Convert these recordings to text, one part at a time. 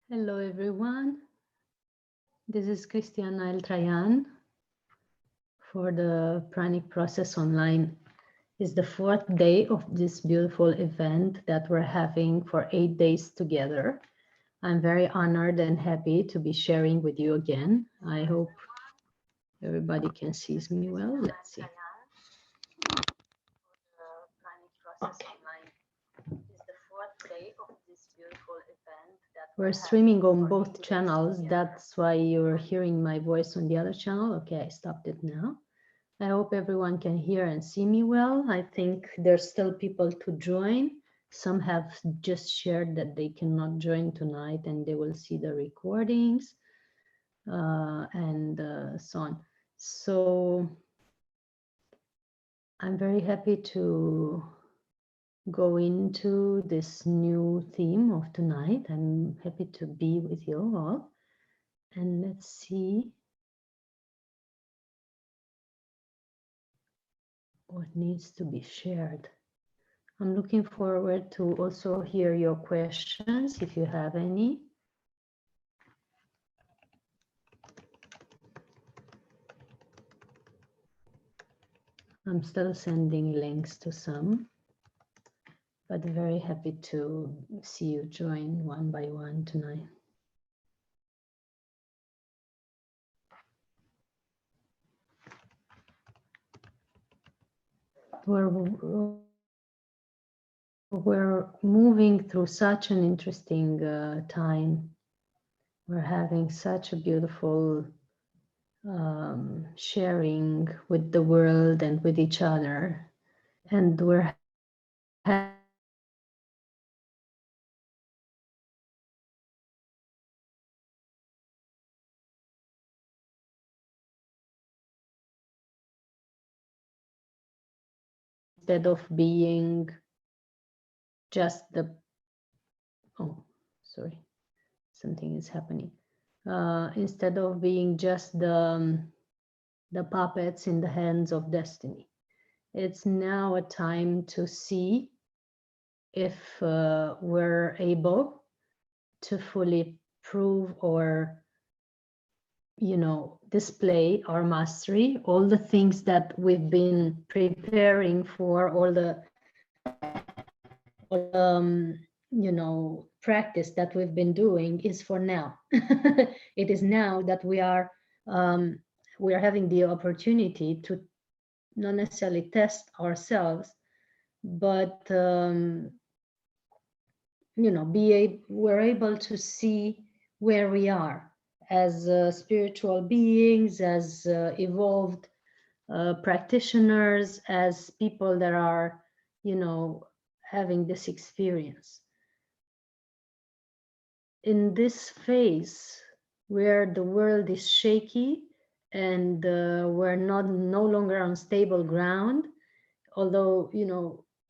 Hello, everyone. This is Cristiana El Trayan for the Pranic Process Online. It's the fourth day of this beautiful event that we're having for 8 days together. I'm very honored and happy to be sharing with you again. I hope everybody can see me well. Let's see. Okay. We're streaming on both channels. That's why you're hearing my voice on the other channel. Okay, I stopped it now. I hope everyone can hear and see me well. I think there's still people to join. Some have just shared that they cannot join tonight and they will see the recordings and so on. So I'm very happy to go into this new theme of tonight. I'm happy to be with you all. And let's see what needs to be shared. I'm looking forward to also hear your questions if you have any. I'm still sending links to some, but very happy to see you join one by one tonight. We're moving through such an interesting time. We're having such a beautiful sharing with the world and with each other. And we're instead of being just the, oh, sorry, something is happening. Instead of being just the puppets in the hands of destiny. It's now a time to see if we're able to fully prove or, display our mastery, all the things that we've been preparing for, all the practice that we've been doing is for now. It is now that we are having the opportunity to not necessarily test ourselves, but we're able to see where we are as spiritual beings, as evolved practitioners, as people that are, having this experience. In this phase where the world is shaky and we're no longer on stable ground, although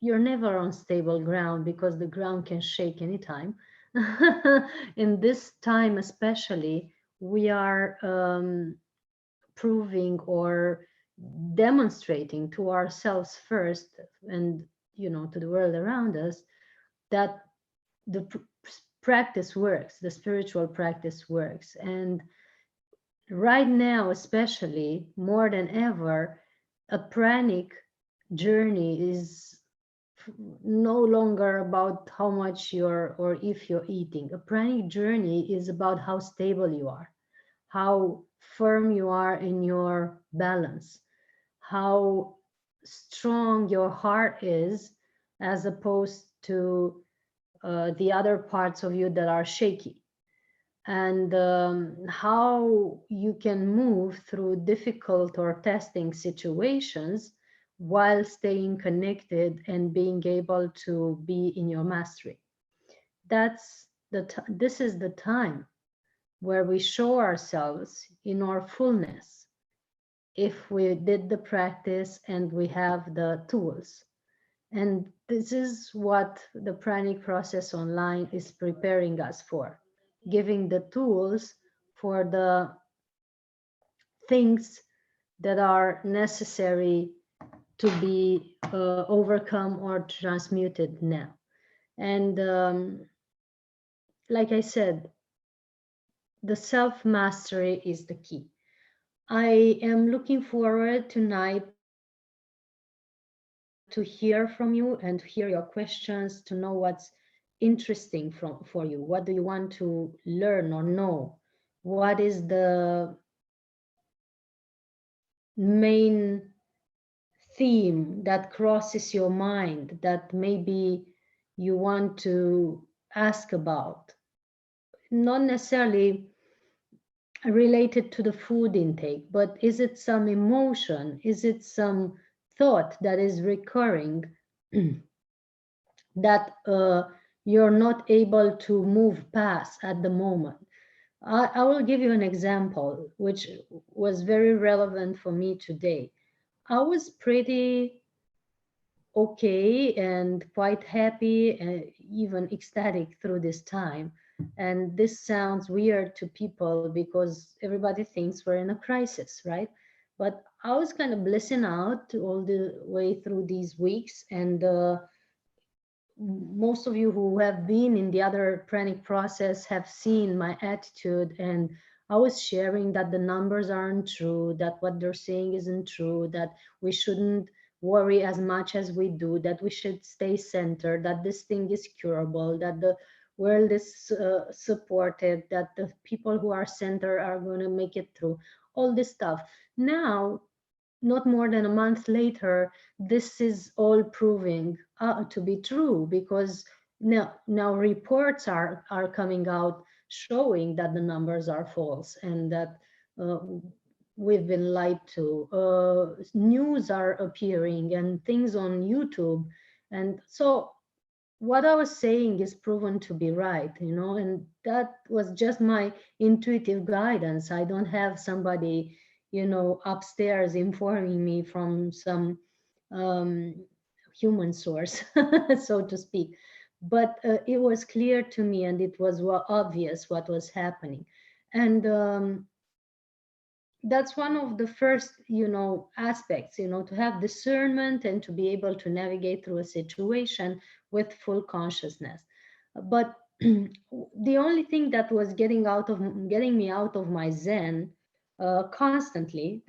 you're never on stable ground because the ground can shake anytime. In this time especially, we are proving or demonstrating to ourselves first and to the world around us that the practice works, the spiritual practice works. And right now, especially more than ever, a pranic journey is no longer about how much you're or if you're eating. A pranic journey is about how stable you are, how firm you are in your balance, how strong your heart is, as opposed to the other parts of you that are shaky, and how you can move through difficult or testing situations while staying connected and being able to be in your mastery. This is the time where we show ourselves in our fullness if we did the practice and we have the tools. And this is what the Pranic Process Online is preparing us for, giving the tools for the things that are necessary to be overcome or transmuted now. And like I said, the self mastery is the key. I am looking forward tonight to hear from you and to hear your questions, to know what's interesting for you. What do you want to learn or know? What is the main theme that crosses your mind that maybe you want to ask about? Not necessarily related to the food intake, but is it some emotion? Is it some thought that is recurring that you're not able to move past at the moment? I will give you an example, which was very relevant for me today. I was pretty okay and quite happy and even ecstatic through this time. And this sounds weird to people because everybody thinks we're in a crisis, right? But I was kind of blissing out all the way through these weeks. And most of you who have been in the other Pranic process have seen my attitude. And I was sharing that the numbers aren't true, that what they're saying isn't true, that we shouldn't worry as much as we do, that we should stay centered, that this thing is curable, that the world is supportive, that the people who are centered are going to make it through, all this stuff. Now, not more than a month later, this is all proving to be true, because now reports are coming out showing that the numbers are false and that uh, we've been lied to. News are appearing and things on YouTube, and so what I was saying is proven to be right, and that was just my intuitive guidance. I don't have somebody, upstairs informing me from some um, human source, so to speak. But it was clear to me, and it was obvious what was happening. And that's one of the first aspects, to have discernment and to be able to navigate through a situation with full consciousness. But the only thing that was getting me out of my zen constantly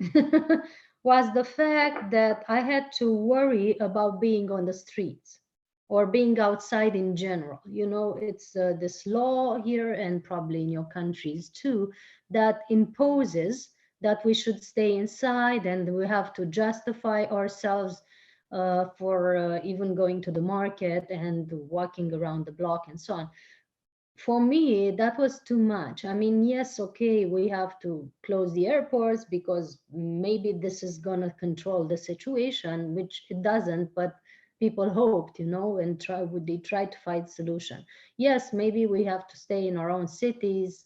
was the fact that I had to worry about being on the streets or being outside in general. It's this law here, and probably in your countries too, that imposes that we should stay inside and we have to justify ourselves for even going to the market and walking around the block and so on. For me, that was too much. I mean, yes, okay, we have to close the airports because maybe this is going to control the situation, which it doesn't, but people hoped, and they tried to find solution. Yes, maybe we have to stay in our own cities.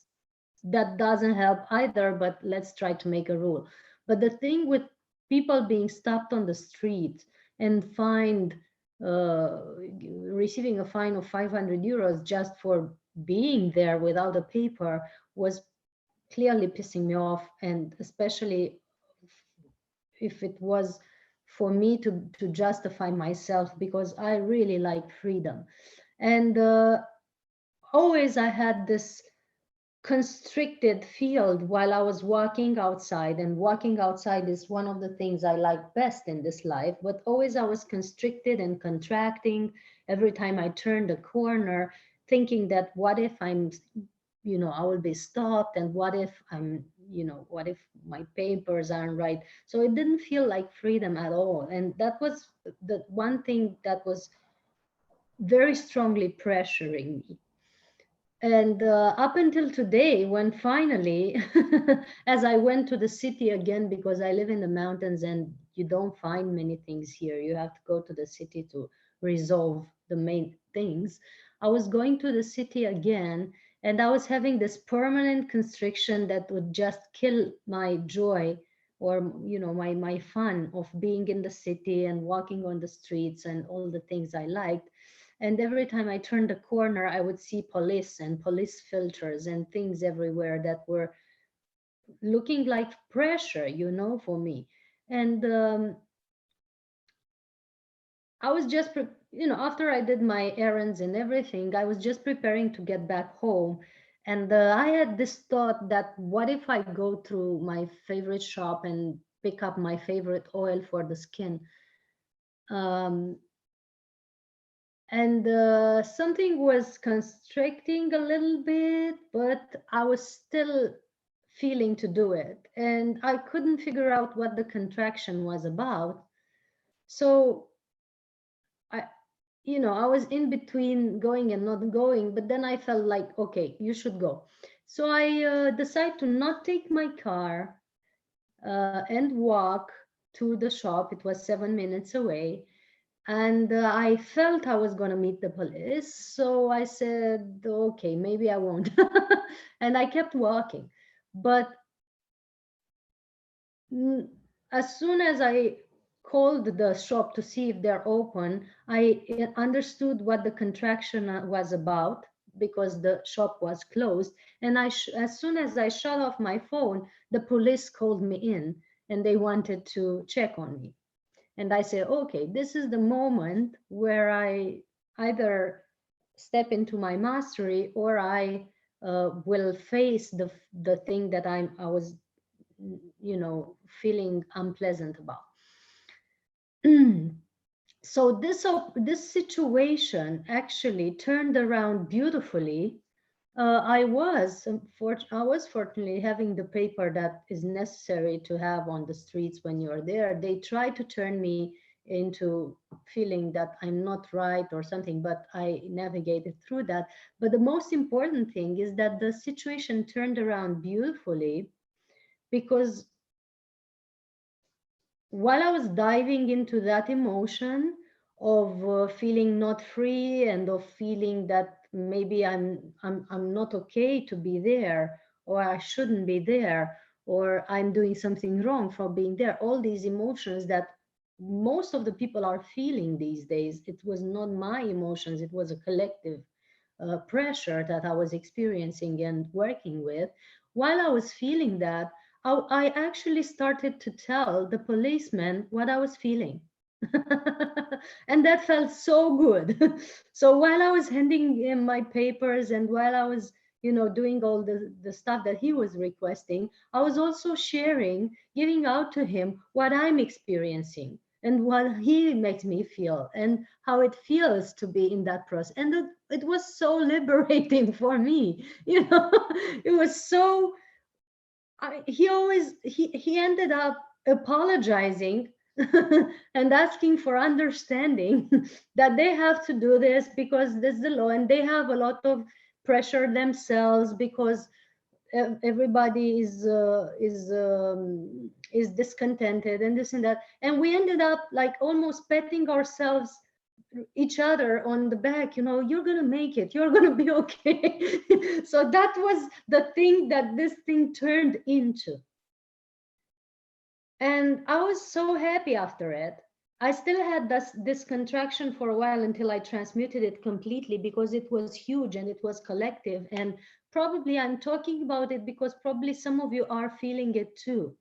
That doesn't help either, but let's try to make a rule. But the thing with people being stopped on the street and fined, receiving a fine of 500 euros just for being there without a paper was clearly pissing me off, and especially if it was for me to justify myself, because I really like freedom. And always I had this constricted field while I was walking outside, and walking outside is one of the things I like best in this life, but always I was constricted and contracting every time I turned a corner, thinking that what if I will be stopped, and what if what if my papers aren't right? So it didn't feel like freedom at all, and that was the one thing that was very strongly pressuring me. And up until today, when finally, as I went to the city again, because I live in the mountains and you don't find many things here, you have to go to the city to resolve the main things. I was going to the city again, and I was having this permanent constriction that would just kill my joy, or my fun of being in the city and walking on the streets and all the things I liked. And every time I turned a corner, I would see police and police filters and things everywhere that were looking like pressure, for me. And I was just, after I did my errands and everything, I was just preparing to get back home. And I had this thought that what if I go through my favorite shop and pick up my favorite oil for the skin? Um, and something was constricting a little bit, but I was still feeling to do it. And I couldn't figure out what the contraction was about. So I, I was in between going and not going, but then I felt like, okay, you should go. So I decided to not take my car and walk to the shop. It was 7 minutes away. And I felt I was going to meet the police. So I said, okay, maybe I won't. And I kept walking. But Mm, as soon as I called the shop to see if they're open, I understood what the contraction was about because the shop was closed. And as soon as I shut off my phone, the police called me in and they wanted to check on me. And I said, okay, this is the moment where I either step into my mastery or I will face the thing that I was feeling unpleasant about. So this situation actually turned around beautifully. I was fortunately having the paper that is necessary to have on the streets when you're there. They try to turn me into feeling that I'm not right or something, but I navigated through that. But the most important thing is that the situation turned around beautifully because while I was diving into that emotion of feeling not free and of feeling that maybe I'm not okay to be there, or I shouldn't be there, or I'm doing something wrong for being there, all these emotions that most of the people are feeling these days. It was not my emotions, it was a collective pressure that I was experiencing and working with. While I was feeling that, I actually started to tell the policeman what I was feeling. And that felt so good. So while I was handing him my papers and while I was, doing all the stuff that he was requesting, I was also sharing, giving out to him what I'm experiencing and what he makes me feel and how it feels to be in that process. And it was so liberating for me. It was so he ended up apologizing and asking for understanding that they have to do this because this is the law and they have a lot of pressure themselves because everybody is discontented and this and that, and we ended up like almost petting ourselves each other on the back, you're gonna make it, you're gonna be okay. So that was the thing that this thing turned into, and I was so happy after it. I still had this contraction for a while until I transmuted it completely because it was huge and it was collective. And probably I'm talking about it because probably some of you are feeling it too,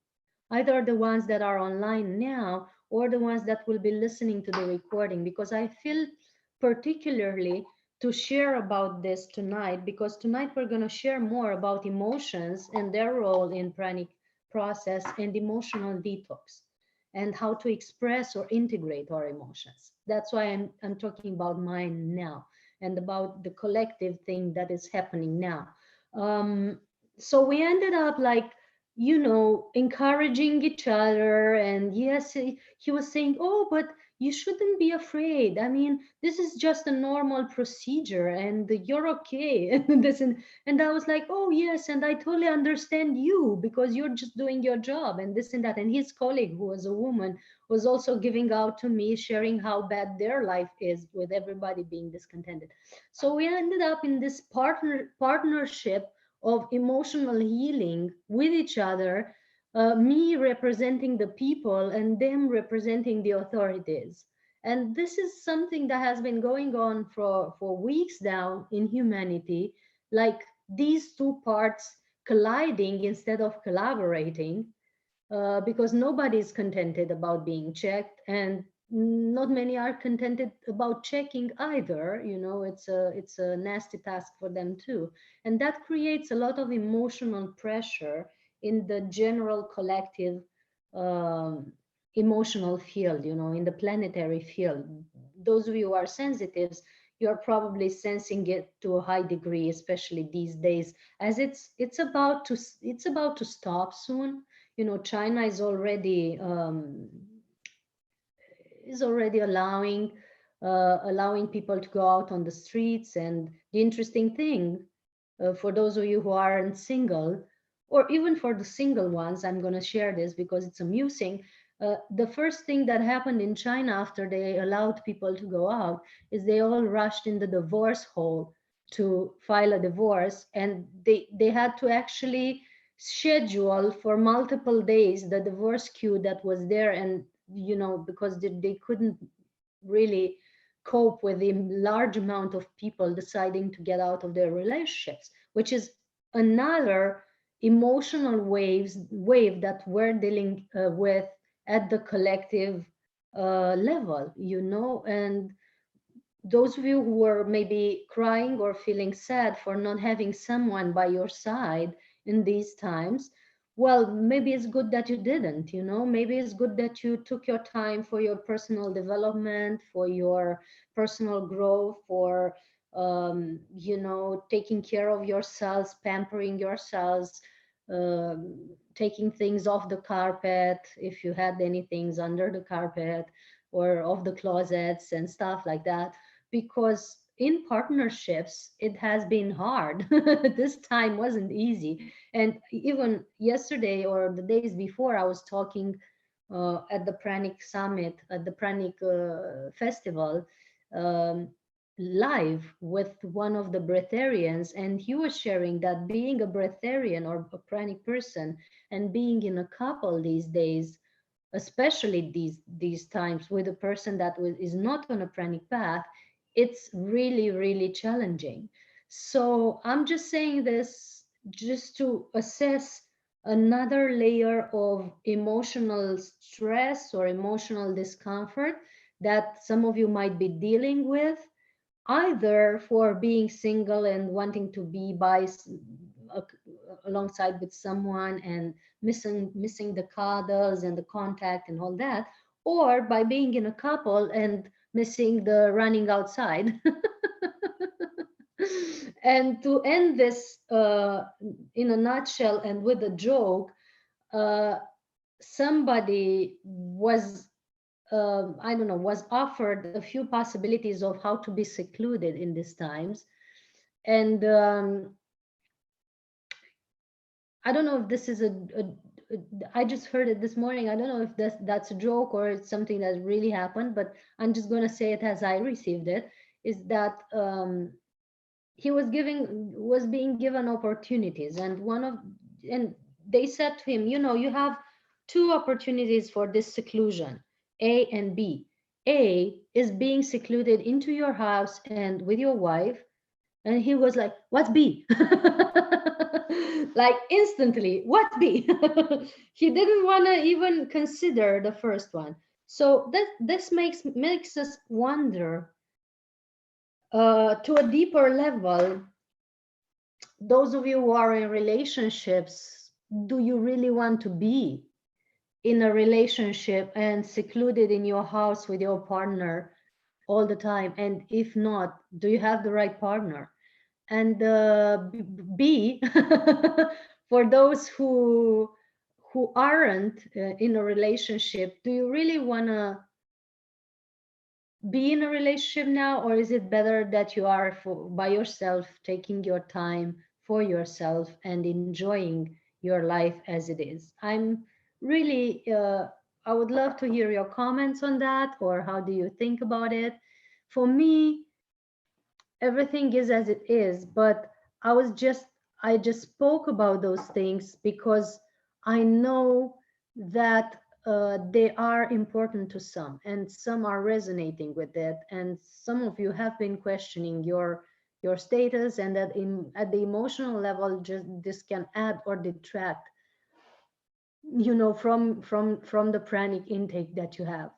either the ones that are online now or the ones that will be listening to the recording, because I feel particularly to share about this tonight, because tonight we're going to share more about emotions and their role in pranic process and emotional detox and how to express or integrate our emotions. That's why I'm talking about mine now and about the collective thing that is happening now. So we ended up like, encouraging each other. And yes, he was saying, oh, but you shouldn't be afraid. I mean, this is just a normal procedure and you're okay. And I was like, oh, yes. And I totally understand you because you're just doing your job and this and that. And his colleague, who was a woman, was also giving out to me, sharing how bad their life is with everybody being discontented. So we ended up in this partnership of emotional healing with each other, me representing the people and them representing the authorities. And this is something that has been going on for weeks now in humanity, like these two parts colliding instead of collaborating, because nobody is contented about being checked. And not many are contented about checking either. It's a nasty task for them too, and that creates a lot of emotional pressure in the general collective um, emotional field, in the planetary field. Those of you who are sensitives, you're probably sensing it to a high degree, especially these days, as it's about to stop soon. China is already allowing people to go out on the streets. And the interesting thing, for those of you who aren't single, or even for the single ones, I'm going to share this because it's amusing. The first thing that happened in China after they allowed people to go out is they all rushed in the divorce hall to file a divorce, and they had to actually schedule for multiple days the divorce queue that was there. And because they couldn't really cope with the large amount of people deciding to get out of their relationships, which is another emotional wave that we're dealing with at the collective level. And those of you who are maybe crying or feeling sad for not having someone by your side in these times, well, maybe it's good that you didn't. Maybe it's good that you took your time for your personal development, for your personal growth, for taking care of yourselves, pampering yourselves, taking things off the carpet if you had any things under the carpet or off the closets and stuff like that, because in partnerships it has been hard. This time wasn't easy. And even yesterday or the days before, I was talking at the Pranic summit, at the Pranic festival, um, live with one of the breatharians, and he was sharing that being a breatharian or a Pranic person and being in a couple these days, especially these times with a person that is not on a pranic path, it's really, really challenging. So I'm just saying this just to assess another layer of emotional stress or emotional discomfort that some of you might be dealing with, either for being single and wanting to be a- alongside with someone and missing the cuddles and the contact and all that, or by being in a couple and missing the running outside. And to end this in a nutshell and with a joke, uh, somebody was I don't know, was offered a few possibilities of how to be secluded in these times. And I don't know if this is I just heard it this morning. I don't know if that's a joke or it's something that really happened, but I'm just going to say it as I received it, is that he was being given opportunities, and they said to him, you have two opportunities for this seclusion, A and B. A is being secluded into your house and with your wife. And he was like, what's B? Like instantly, what's B? He didn't want to even consider the first one. So this makes us wonder, to a deeper level, those of you who are in relationships, do you really want to be in a relationship and secluded in your house with your partner all the time? And if not, do you have the right partner? And B, for those who aren't in a relationship, do you really want to be in a relationship now, or is it better that you are by yourself, taking your time for yourself and enjoying your life as it is? I'm really I would love to hear your comments on that, or how do you think about it? For me, everything is as it is, but I just spoke about those things because I know that they are important to some, and some are resonating with it, and some of you have been questioning your status, and that at the emotional level, just this can add or detract, from the pranic intake that you have.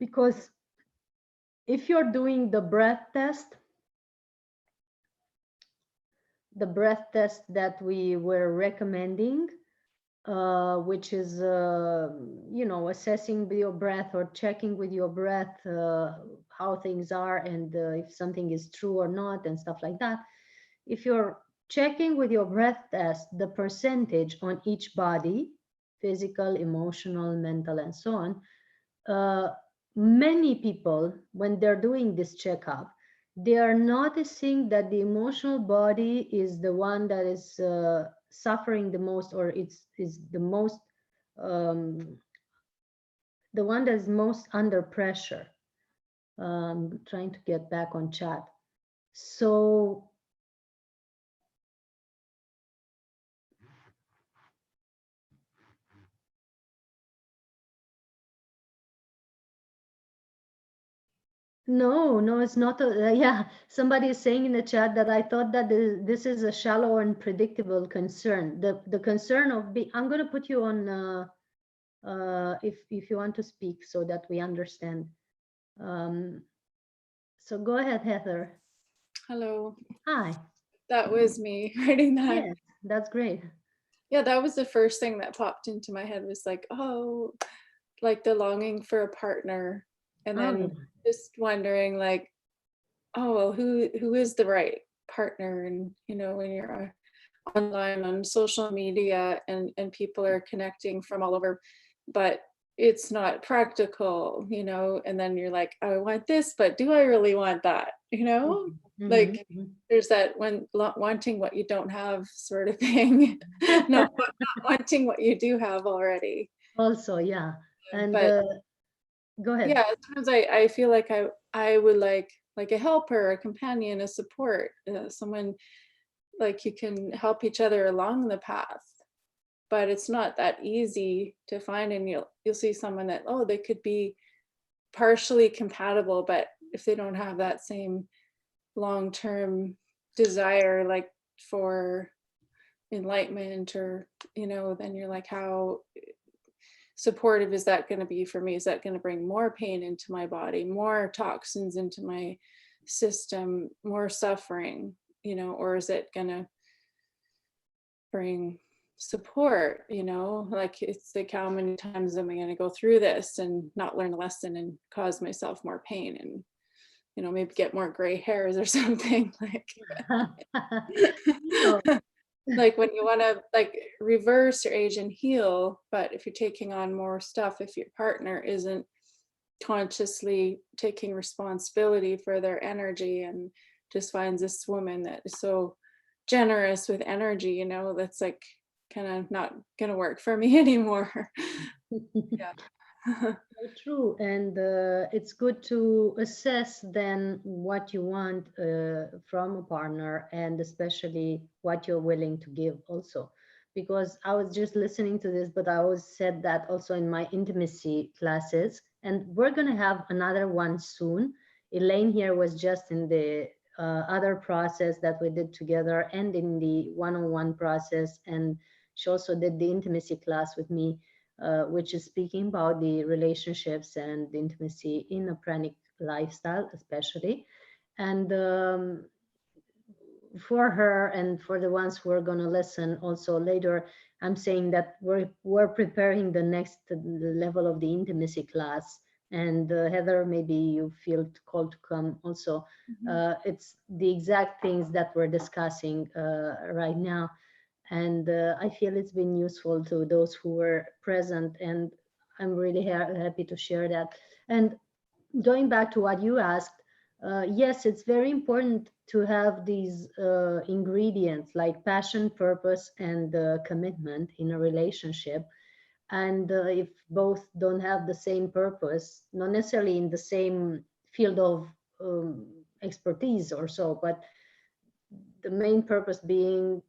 Because if you're doing the breath test that we were recommending, which is, assessing your breath or checking with your breath how things are, and if something is true or not and stuff like that. If you're checking with your breath test the percentage on each body, physical, emotional, mental, and so on, uh, many people, when they're doing this checkup, they are noticing that the emotional body is the one that is suffering the most, or is the most, um, the one that is most under pressure. Trying to get back on chat. So no, it's not. Yeah, somebody is saying in the chat that I thought that this is a shallow and predictable concern. The concern of I'm going to put you on if you want to speak so that we understand. So go ahead, Heather. Hello. Hi. That was me writing that. Yes, that's great. Yeah, that was the first thing that popped into my head, was like, oh, like the longing for a partner. And Oh, then yeah. just wondering like, oh, well, who is the right partner? And, when you're online on social media and people are connecting from all over, but it's not practical, and then you're like, oh, I want this, but do I really want that? Mm-hmm, Like mm-hmm. there's that when wanting what you don't have sort of thing. Not wanting what you do have already. Also, yeah. And But go ahead. yeah, sometimes I feel like I would like a helper, a companion, a support, someone like you can help each other along the path. But it's not that easy to find, and you'll see someone that, oh, they could be partially compatible, but if they don't have that same long-term desire like for enlightenment, or then you're like, how supportive is that going to be for me? Is that going to bring more pain into my body, more toxins into my system, more suffering, or is it going to bring support? Like, it's like, how many times am I going to go through this and not learn a lesson and cause myself more pain, and maybe get more gray hairs or something? Like No. like when you want to like reverse your age and heal, but if you're taking on more stuff, if your partner isn't consciously taking responsibility for their energy and just finds this woman that is so generous with energy, that's like kind of not gonna work for me anymore. Yeah. So true, and it's good to assess then what you want from a partner, and especially what you're willing to give also. Because I was just listening to this, but I always said that also in my intimacy classes, and we're going to have another one soon. Elaine here was just in the other process that we did together, and in the one-on-one process, and she also did the intimacy class with me, which is speaking about the relationships and the intimacy in a pranic lifestyle, especially. And for her and for the ones who are going to listen also later, I'm saying that we're preparing the next level of the intimacy class. And Heather, maybe you feel called to come also. It's the exact things that we're discussing right now, and I feel it's been useful to those who were present, and I'm really happy to share that. And going back to what you asked, yes, it's very important to have these ingredients like passion, purpose, and commitment in a relationship. And if both don't have the same purpose, not necessarily in the same field of um, expertise or so, but the main purpose being,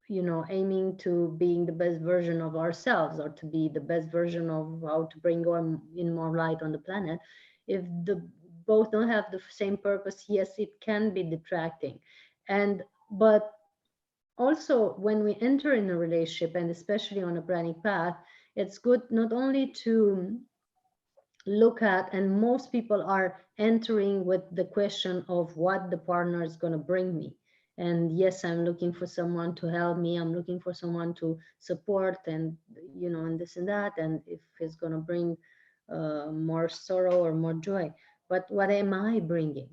aiming to being the best version of ourselves, or to be the best version of how to bring on in more light on the planet. If the both don't have the same purpose, yes, it can be detracting. And but also, when we enter in a relationship, and especially on a pranic path, it's good not only to look at, and most people are entering with the question of what the partner is going to bring me. And yes, I'm looking for someone to help me, I'm looking for someone to support, and and this and that, and if it's going to bring more sorrow or more joy. But what am I bringing?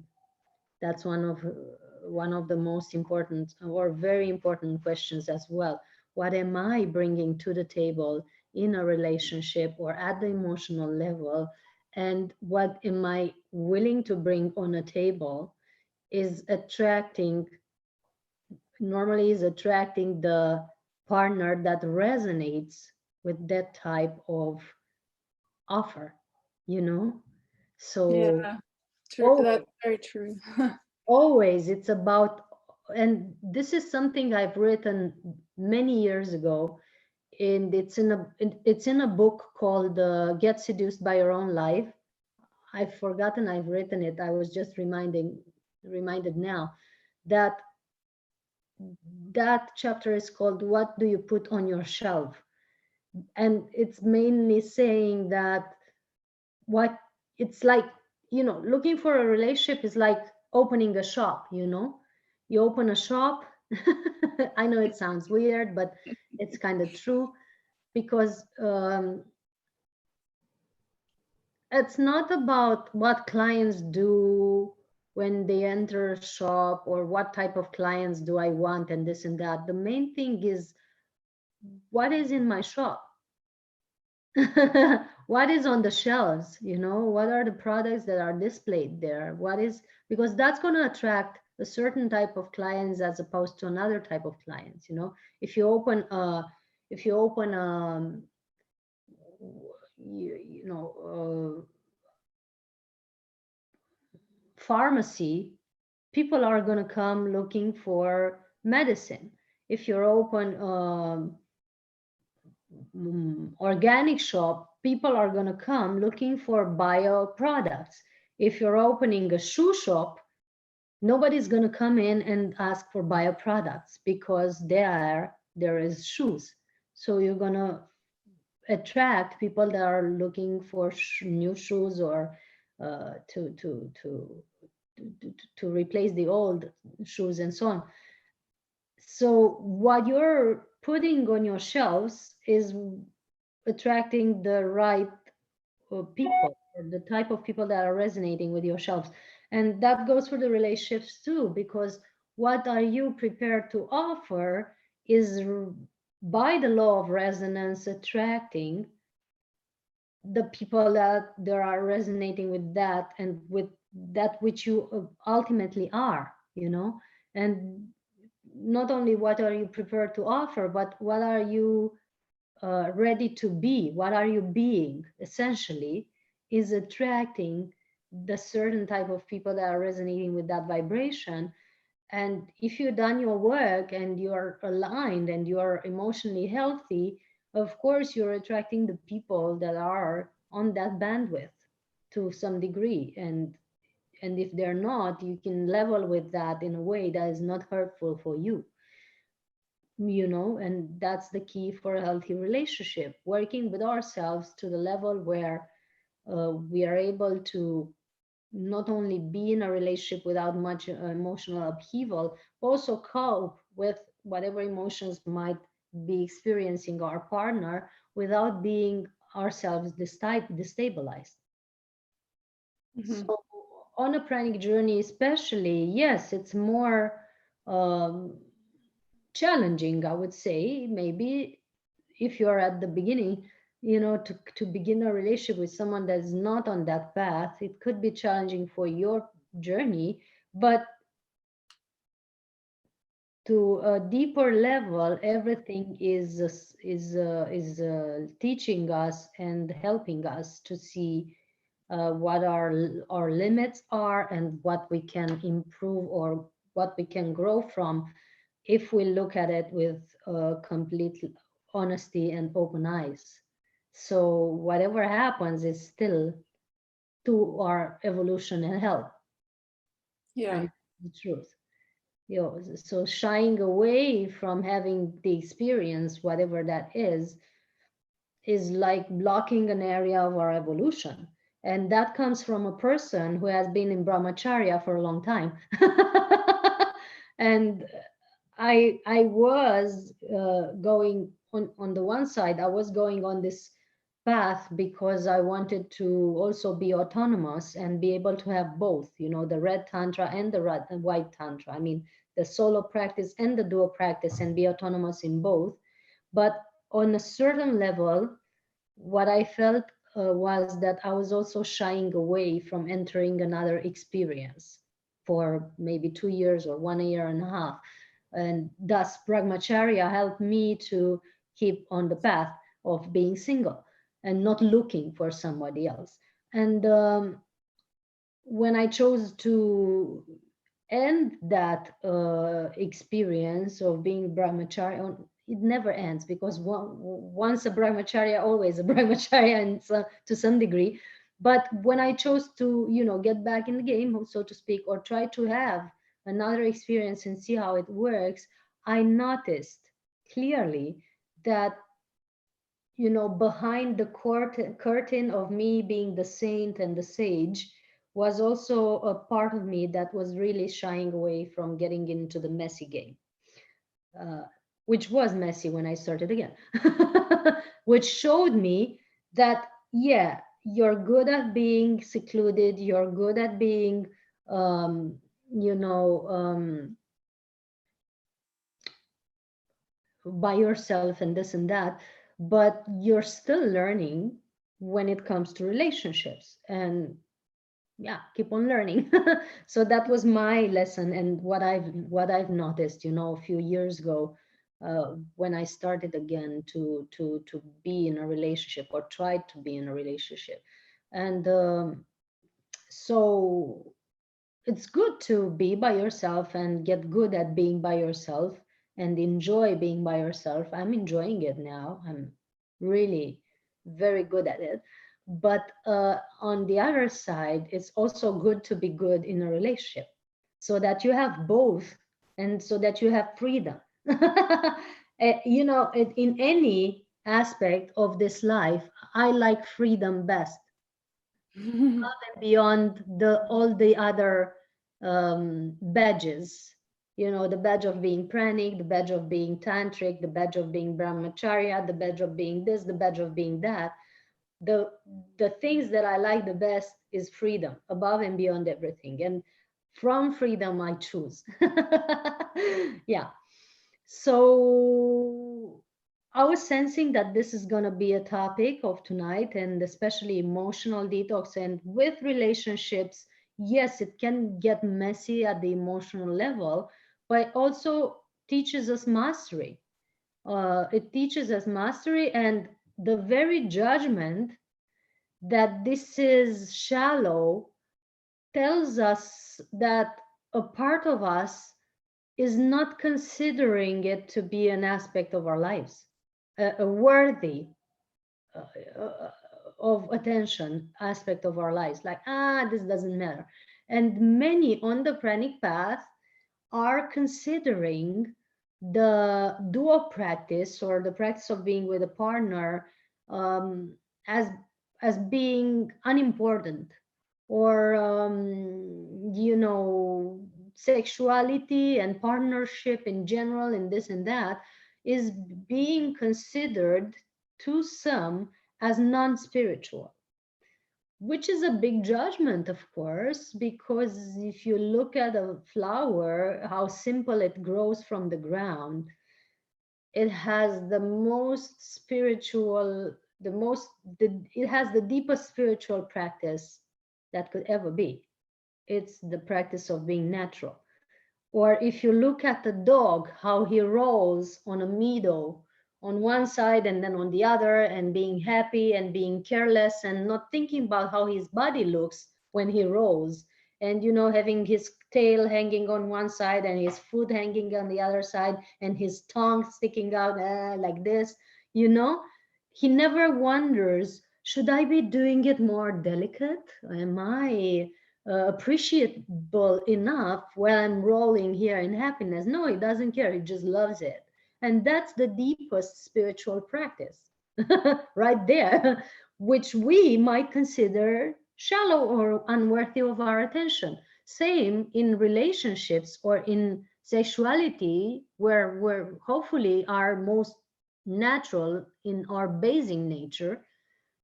That's one of the most important or very important questions as well. What am I bringing to the table in a relationship or at the emotional level? And what am I willing to bring on a table is attracting, normally is attracting the partner that resonates with that type of offer, you know? So Yeah, true. always, That's very true. always it's about, and this is something I've written many years ago, and it's in a book called Get Seduced by Your Own Life. I've forgotten I've written it. I was just reminded now that that chapter is called What Do You Put on Your Shelf? And it's mainly saying that what it's like, looking for a relationship is like opening a shop. You open a shop. I know it sounds weird, but it's kind of true, because it's not about what clients do when they enter a shop, or what type of clients do I want, and this and that. The main thing is what is in my shop. What is on the shelves, what are the products that are displayed there, because that's going to attract a certain type of clients as opposed to another type of clients. If you open a if you open you know pharmacy, people are going to come looking for medicine. If you're open organic shop, people are going to come looking for bio products. If you're opening a shoe shop, nobody's going to come in and ask for bio products, because there is shoes. So you're going to attract people that are looking for new shoes, or to replace the old shoes, and so on. So what you're putting on your shelves is attracting the right people, or the type of people that are resonating with your shelves. And that goes for the relationships too, because what are you prepared to offer is, by the law of resonance, attracting the people that there are resonating with that, and with that which you ultimately are. And not only what are you prepared to offer, but what are you ready to be, what are you being, essentially, is attracting the certain type of people that are resonating with that vibration. And if you've done your work and you're aligned and you're emotionally healthy, of course you're attracting the people that are on that bandwidth to some degree. And if they're not, you can level with that in a way that is not hurtful for you. And that's the key for a healthy relationship, working with ourselves to the level where we are able to not only be in a relationship without much emotional upheaval, but also cope with whatever emotions might be experiencing our partner without being ourselves destabilized. Mhm. So on a pranic journey especially, yes, it's more um, challenging, I would say. Maybe if you're at the beginning, to begin a relationship with someone that's not on that path, it could be challenging for your journey. But to a deeper level, everything is teaching us and helping us to see what our limits are, and what we can improve, or what we can grow from, if we look at it with complete honesty and open eyes. So whatever happens is still to our evolution and health, Yeah. and the truth. So shying away from having the experience, whatever that is like blocking an area of our evolution. And that comes from a person who has been in brahmacharya for a long time. And I was going on the one side, I was going on this path because I wanted to also be autonomous and be able to have both, the red tantra and the red and white tantra. I mean, the solo practice and the duo practice, and be autonomous in both. But on a certain level, what I felt was that I was also shying away from entering another experience for maybe 2 years or 1 year and a half. And thus, Brahmacharya helped me to keep on the path of being single and not looking for somebody else. And when I chose to end that experience of being brahmacharya, it never ends, because once a brahmacharya, always a brahmacharya, and so, to some degree. But when I chose to, get back in the game, so to speak, or try to have another experience and see how it works, I noticed clearly that, behind the curtain of me being the saint and the sage was also a part of me that was really shying away from getting into the messy game, uh, which was messy when I started again, which showed me that, yeah, you're good at being secluded, you're good at being, um, you know, um, by yourself and this and that, but you're still learning when it comes to relationships. And yeah, keep on learning. So that was my lesson, and what I've noticed, a few years ago, when I started again to be in a relationship, or tried to be in a relationship. And so it's good to be by yourself and get good at being by yourself and enjoy being by yourself. I'm enjoying it now. I'm really very good at it. But on the other side, it's also good to be good in a relationship, so that you have both, and so that you have freedom. In any aspect of this life, I like freedom best, beyond the all the other badges. The badge of being Pranic, the badge of being Tantric, the badge of being Brahmacharya, the badge of being this, the badge of being that. The the things that I like the best is freedom, above and beyond everything. And from freedom I choose. Yeah. So I was sensing that this is going to be a topic of tonight, and especially emotional detox. And with relationships, yes, it can get messy at the emotional level, but it also teaches us mastery. It teaches us mastery, and the very judgment that this is shallow tells us that a part of us is not considering it to be an aspect of our lives, a worthy uh, uh, of attention aspect of our lives. Like, this doesn't matter. And many on the pranic path are considering the duo practice, or the practice of being with a partner, um, as being unimportant, or sexuality and partnership in general, and this and that is being considered to some as non-spiritual, which is a big judgment, of course, because if you look at a flower, how simple it grows from the ground, it has the most spiritual, it has the deepest spiritual practice that could ever be. It's the practice of being natural. Or if you look at the dog, how he rolls on a meadow on one side and then on the other, and being happy and being careless and not thinking about how his body looks when he rolls. And, having his tail hanging on one side and his foot hanging on the other side and his tongue sticking out like this, you know, he never wonders, should I be doing it more delicate? Am I appreciable enough while I'm rolling here in happiness? No, he doesn't care. He just loves it. And that's the deepest spiritual practice right there, which we might consider shallow or unworthy of our attention. Same in relationships or in sexuality, where hopefully our most natural in our basic nature,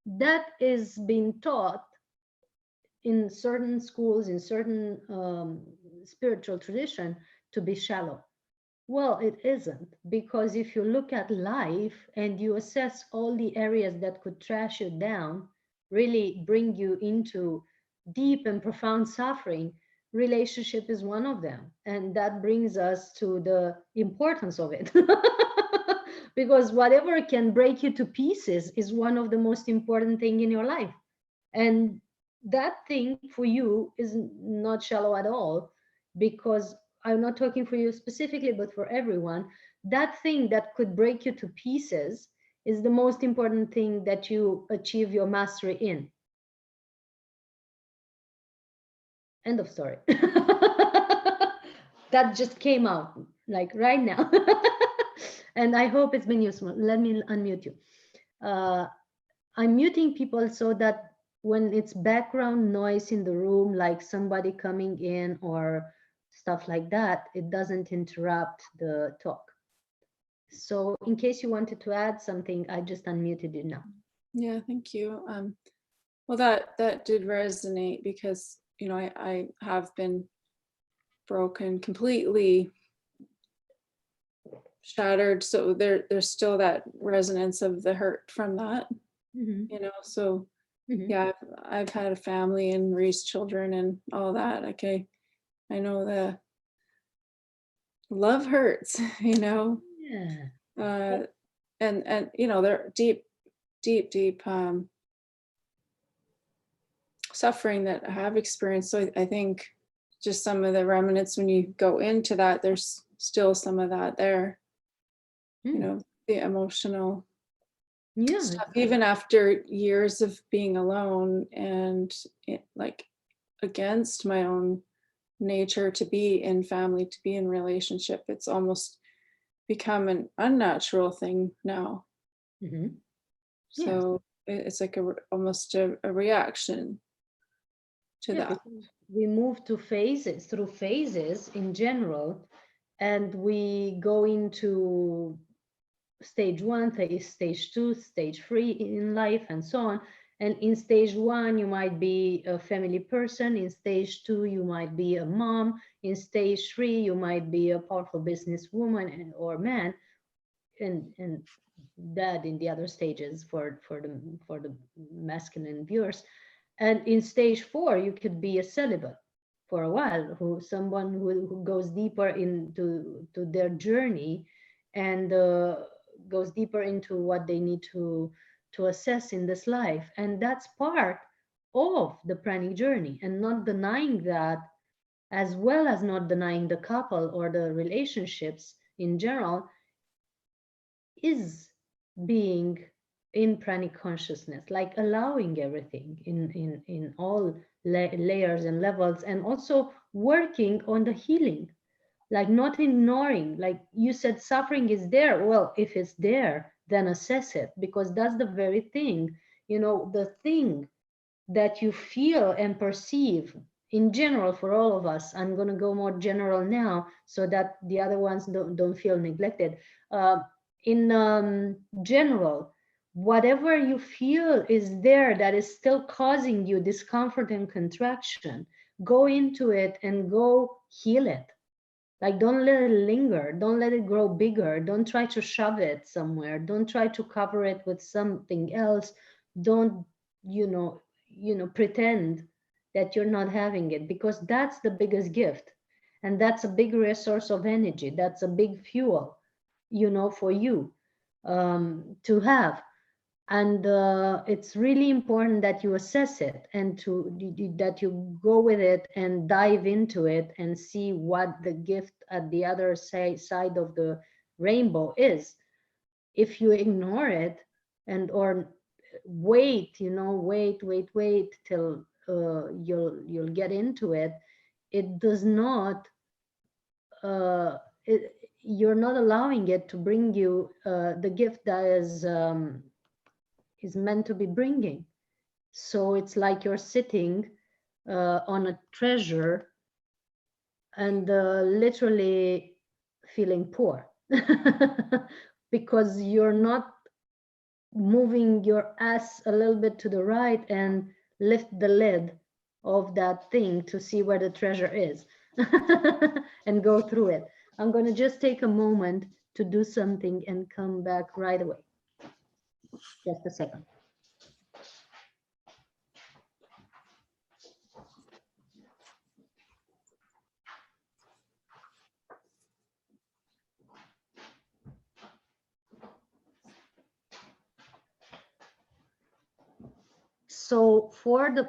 that is being taught in certain schools, in certain spiritual tradition, to be shallow. Well, it isn't, because if you look at life and you assess all the areas that could trash you down, really bring you into deep and profound suffering, relationship is one of them. And that brings us to the importance of it. Because whatever can break you to pieces is one of the most important thing in your life. And that thing for you is not shallow at all, because I'm not talking for you specifically, but for everyone. That thing that could break you to pieces is the most important thing that you achieve your mastery in. End of story. That just came out like right now. And I hope it's been useful. Let me unmute you. Uh, I'm muting people so that when it's background noise in the room, like somebody coming in or stuff like that, it doesn't interrupt the talk. So in case you wanted to add something, I just unmuted you now. Yeah, thank you. Well, that did resonate because, you know, I have been broken, completely shattered. So there's still that resonance of the hurt from that, Mm-hmm. you know. So Mm-hmm. yeah, I've had a family and raised children and all that. Okay, I know the love hurts, you know. Yeah. And you know, they're deep suffering that I have experienced. So I think just some of the remnants, when you go into that, there's still some of that there, you know, the emotional Yeah. stuff, even after years of being alone and like against my own nature to be in family, to be in relationship. It's almost become an unnatural thing now. Mm-hmm. Yeah. So it's like almost a reaction to Yeah, that. because we move to phases, through phases in general, and we go into stage one, stage two, stage three in life, and so on. And in stage one, you might be a family person. In stage two, you might be a mom. In stage three, you might be a powerful businesswoman or man, and that in the other stages for the masculine viewers. And in stage four, you could be a celibate for a while, someone who goes deeper into to their journey, and goes deeper into what they need to assess in this life. And that's part of the pranic journey, and not denying that, as well as not denying the couple or the relationships in general, is being in pranic consciousness, like allowing everything in all layers and levels, and also working on the healing, like not ignoring. Like you said, suffering is there. Well, if it's there, then assess it, because that's the very thing, the thing that you feel and perceive in general. For all of us, I'm going to go more general now so that the other ones don't feel neglected. In general, whatever you feel is there that is still causing you discomfort and contraction, go into it and go heal it. Like, don't let it linger, don't let it grow bigger, don't try to shove it somewhere, don't try to cover it with something else. Don't, pretend that you're not having it, because that's the biggest gift, and that's a big resource of energy, that's a big fuel, for you to have. And it's really important that you assess it, and that you go with it and dive into it and see what the gift at the other side of the rainbow is. If you ignore it, and or wait, wait till you'll get into it, it does not you're not allowing it to bring you the gift that is meant to be bringing. So it's like you're sitting on a treasure and literally feeling poor because you're not moving your ass a little bit to the right and lift the lid of that thing to see where the treasure is and go through it. I'm going to just take a moment to do something and come back right away. Just a second. So for the,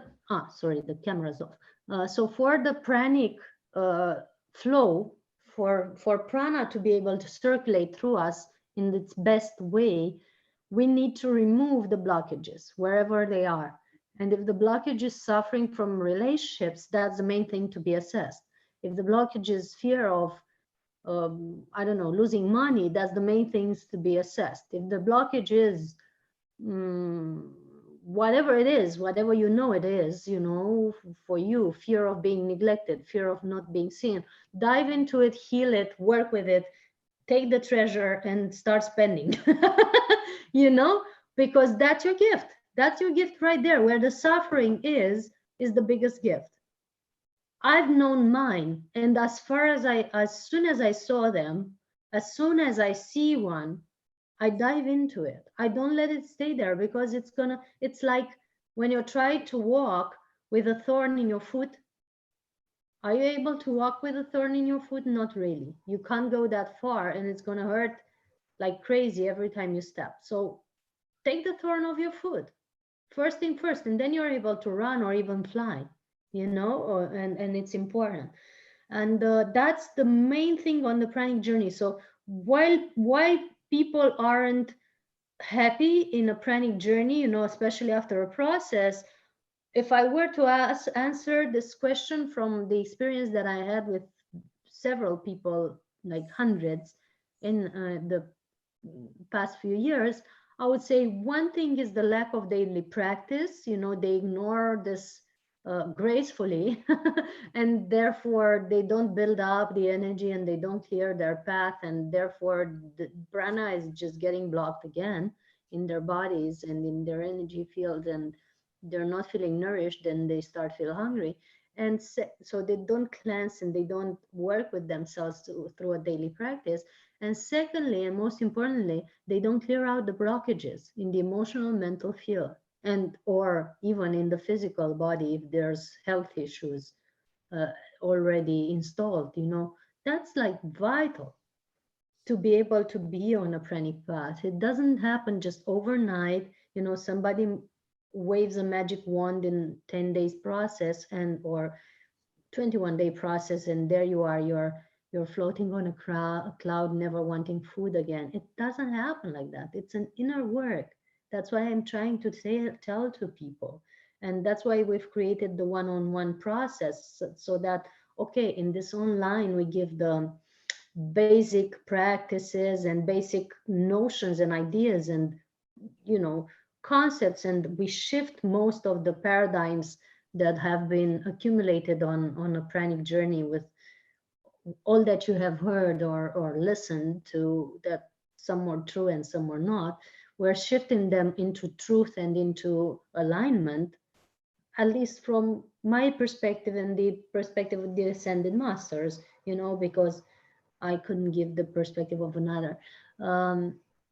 sorry, the camera's off. So for the pranic flow, for prana to be able to circulate through us in its best way, we need to remove the blockages wherever they are. And if the blockage is suffering from relationships, that's the main thing to be assessed. If the blockage is fear of, I don't know, losing money, that's the main things to be assessed. If the blockage is whatever it is, whatever you know it is, you know, for you, fear of being neglected, fear of not being seen, dive into it, heal it, work with it, take the treasure and start spending, you know, because that's your gift. That's your gift right there. Where the suffering is the biggest gift. I've known mine, and as soon as I saw them, as soon as I see one, I dive into it. I don't let it stay there because it's like when you're trying to walk with a thorn in your foot. Are you able to walk with a thorn in your foot? Not really. You can't go that far and it's going to hurt like crazy every time you step. So take the thorn off your foot. First thing first, and then you're able to run or even fly, you know, and it's important. And that's the main thing on the pranic journey. So while people aren't happy in a pranic journey, you know, especially after a process, if I were to answer this question from the experience that I had with several people, like hundreds in the past few years, I would say one thing is the lack of daily practice. You know, they ignore this gracefully and therefore they don't build up the energy and they don't clear their path, and therefore the prana is just getting blocked again in their bodies and in their energy field, and they're not feeling nourished, then they start feel hungry. And so they don't cleanse and they don't work with themselves through a daily practice. And secondly, and most importantly, they don't clear out the blockages in the emotional mental field, and or even in the physical body if there's health issues uh, already installed, you know. That's like vital to be able to be on a pranic path. It doesn't happen just overnight, you know. Somebody waves a magic wand in 10 days process and or 21-day process, and there you are, you're floating on a cloud, never wanting food again. It doesn't happen like that. It's an inner work. That's why I'm trying to tell to people, and that's why we've created the one-on-one process, so that okay, in this online we give the basic practices and basic notions and ideas and, you know, concepts, and we shift most of the paradigms that have been accumulated on a pranic journey with all that you have heard or listened to, that some were true and some were not. We're shifting them into truth and into alignment, at least from my perspective and the perspective of the ascended masters, you know, because I couldn't give the perspective of another.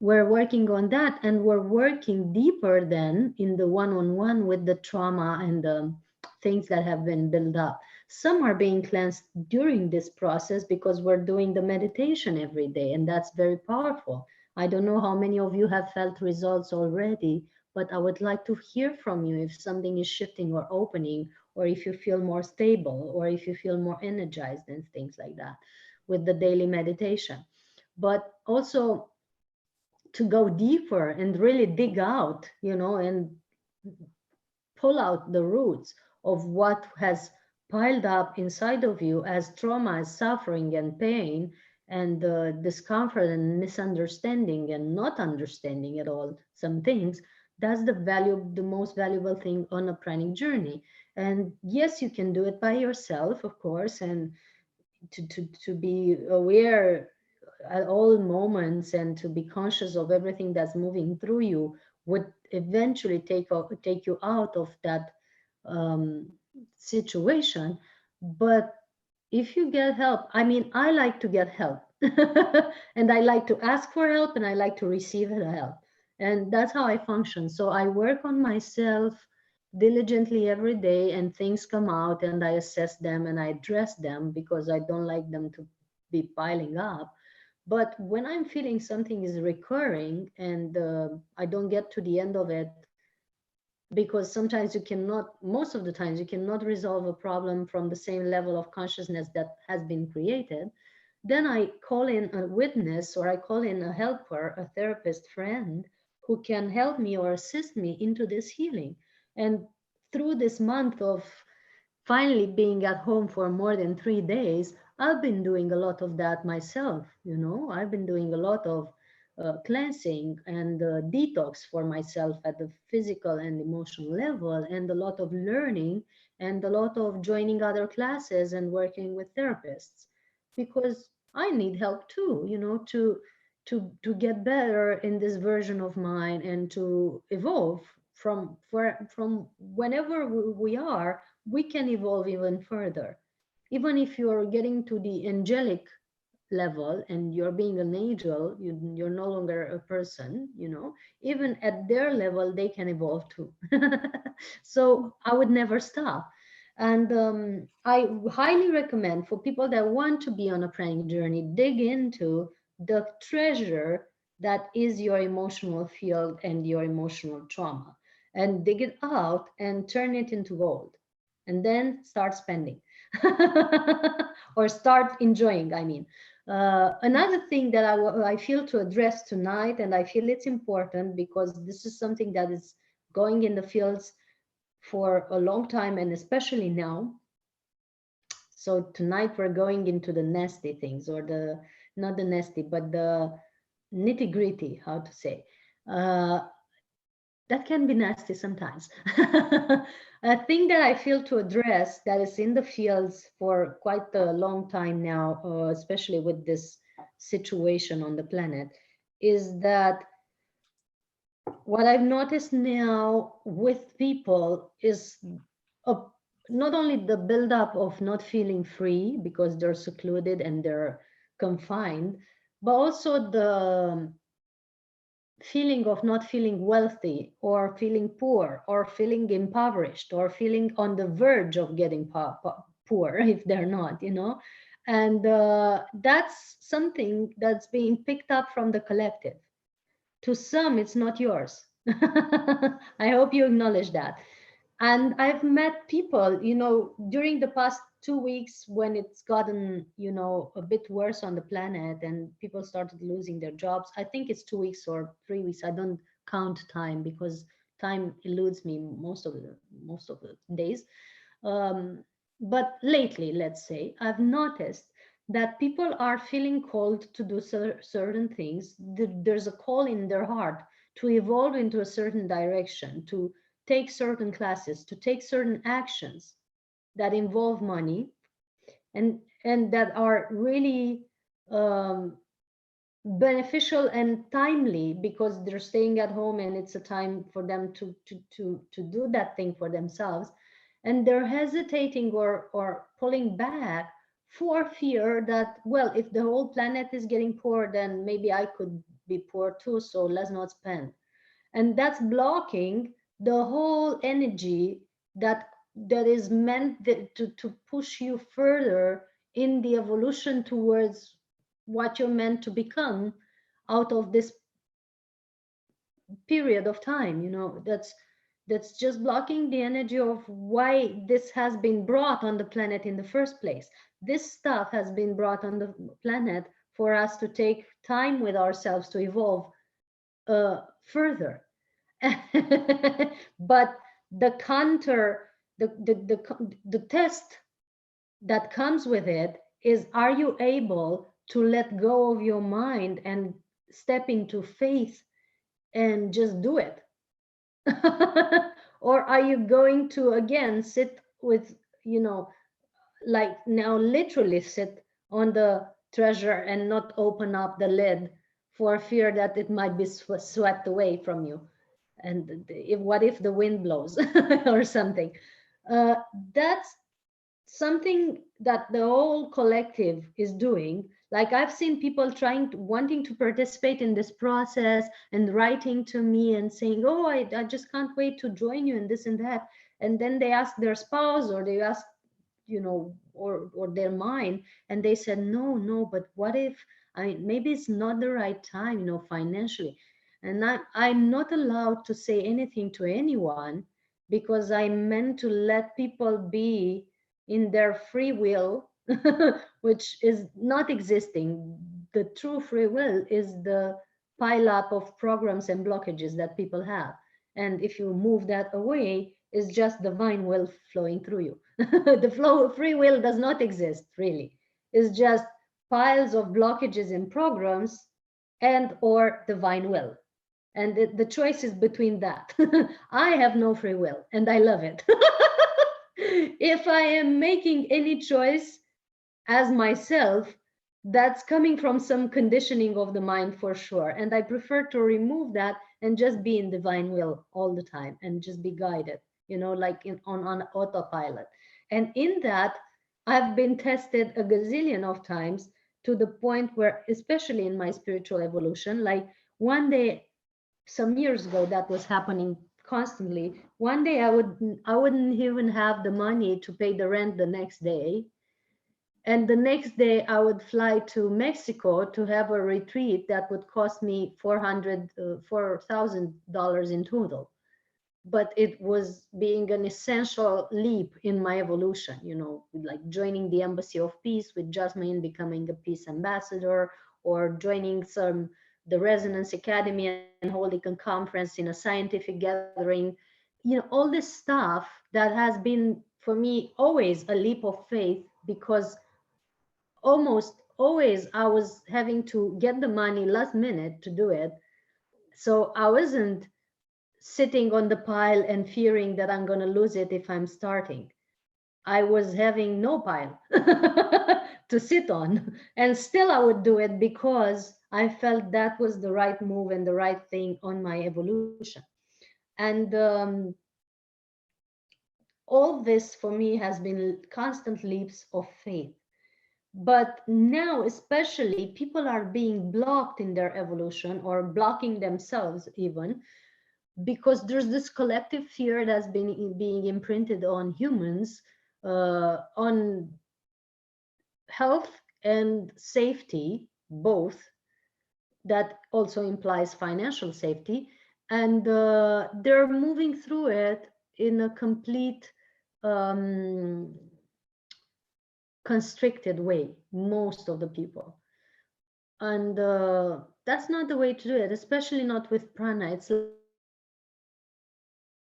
We're working on that, and we're working deeper then in the one-on-one with the trauma and the things that have been built up. Some are being cleansed during this process because we're doing the meditation every day, and that's very powerful. I don't know how many of you have felt results already, but I would like to hear from you if something is shifting or opening, or if you feel more stable, or if you feel more energized and things like that with the daily meditation. But also to go deeper and really dig out, you know, and pull out the roots of what has piled up inside of you as trauma, as suffering and pain and discomfort and misunderstanding and not understanding at all some things. That's the most valuable thing on a pranic journey. And yes, you can do it by yourself, of course, and to be aware at all moments and to be conscious of everything that's moving through you would eventually take you out of that um, situation. But if you get help, I mean, I like to get help and I like to ask for help and I like to receive the help. And that's how I function. So I work on myself diligently every day, and things come out and I assess them and I address them because I don't like them to be piling up. But when I'm feeling something is recurring and I don't get to the end of it, because sometimes you cannot, most of the times, you cannot resolve a problem from the same level of consciousness that has been created, then I call in a witness or I call in a helper, a therapist friend who can help me or assist me into this healing. And through this month of finally being at home for more than 3 days, I've been doing a lot of that myself. I've been doing a lot of cleansing and detox for myself at the physical and emotional level, and a lot of learning and a lot of joining other classes and working with therapists because I need help too, to get better in this version of mine and to evolve from whenever we are. We can evolve even further. Even if you're getting to the angelic level and you're being an angel, you're no longer a person, even at their level, they can evolve too. So I would never stop. And I highly recommend for people that want to be on a praying journey, dig into the treasure that is your emotional field and your emotional trauma, and dig it out and turn it into gold, and then start spending or start enjoying, I mean. Another thing that I feel to address tonight, and I feel it's important because this is something that is going in the fields for a long time and especially now. So tonight we're going into the nasty things, or not the nasty, but the nitty gritty, how to say. Uh, that can be nasty sometimes. A thing that I feel to address that is in the fields for quite a long time now, especially with this situation on the planet, is that what I've noticed now with people is a, not only the buildup of not feeling free because they're secluded and they're confined, but also the feeling of not feeling wealthy or feeling poor or feeling impoverished or feeling on the verge of getting poor if they're not, and that's something that's being picked up from the collective. To some it's not yours. I hope you acknowledge that. And I've met people, during the past 2 weeks when it's gotten, a bit worse on the planet and people started losing their jobs. I think it's 2 weeks or 3 weeks. I don't count time because time eludes me most of the days. um, but lately, let's say, I've noticed that people are feeling called to do certain things. There's a call in their heart to evolve into a certain direction, to take certain classes, to take certain actions that involve money, and that are really um, beneficial and timely because they're staying at home and it's a time for them to do that thing for themselves, and they're hesitating or pulling back for fear that, well, if the whole planet is getting poor, then maybe I could be poor too, so let's not spend. And that's blocking the whole energy that is meant to push you further in the evolution towards what you're meant to become out of this period of time. That's just blocking the energy of why this has been brought on the planet in the first place. This stuff has been brought on the planet for us to take time with ourselves to evolve further. But the counter, the test that comes with it is, are you able to let go of your mind and step into faith and just do it? Or are you going to again sit with, you know, like now literally sit on the treasure and not open up the lid for fear that it might be swept away from you? And if, what if the wind blows or something? uh, that's something that the whole collective is doing. Like I've seen people trying to, wanting to participate in this process and writing to me and saying, oh, I just can't wait to join you in this and that. And then they ask their spouse, or they ask, you know, or their mind, and they said, no, no, but what if, I mean, maybe it's not the right time, you know, financially. And I'm not allowed to say anything to anyone, because I meant to let people be in their free will, which is not existing. The true free will is the pile up of programs and blockages that people have. And if you move that away, it's just divine will flowing through you. The flow free will does not exist really. It's just piles of blockages in programs and or divine will. And the choice is between that. I have no free will and I love it. If I am making any choice as myself, that's coming from some conditioning of the mind for sure. And I prefer to remove that and just be in divine will all the time and just be guided, you know, like on autopilot. And in that, I've been tested a gazillion of times, to the point where, especially in my spiritual evolution, like one day, some years ago, that was happening constantly. One day I wouldn't even have the money to pay the rent the next day, and the next day I would fly to Mexico to have a retreat that would cost me $4,000 in total. But it was being an essential leap in my evolution, you know, like joining the Embassy of Peace with Jasmine, becoming a peace ambassador, or joining the Resonance Academy and holding a conference in a scientific gathering. You know, all this stuff that has been for me always a leap of faith, because almost always I was having to get the money last minute to do it. So I wasn't sitting on the pile and fearing that I'm going to lose it if I'm starting. I was having no pile to sit on. And still I would do it because I felt that was the right move and the right thing on my evolution. And all this for me has been constant leaps of faith. But now, especially, people are being blocked in their evolution, or blocking themselves even, because there's this collective fear that's been being imprinted on humans, on health and safety, both. That also implies financial safety. And they're moving through it in a complete um, constricted way, most of the people. And that's not the way to do it, especially not with prana. It's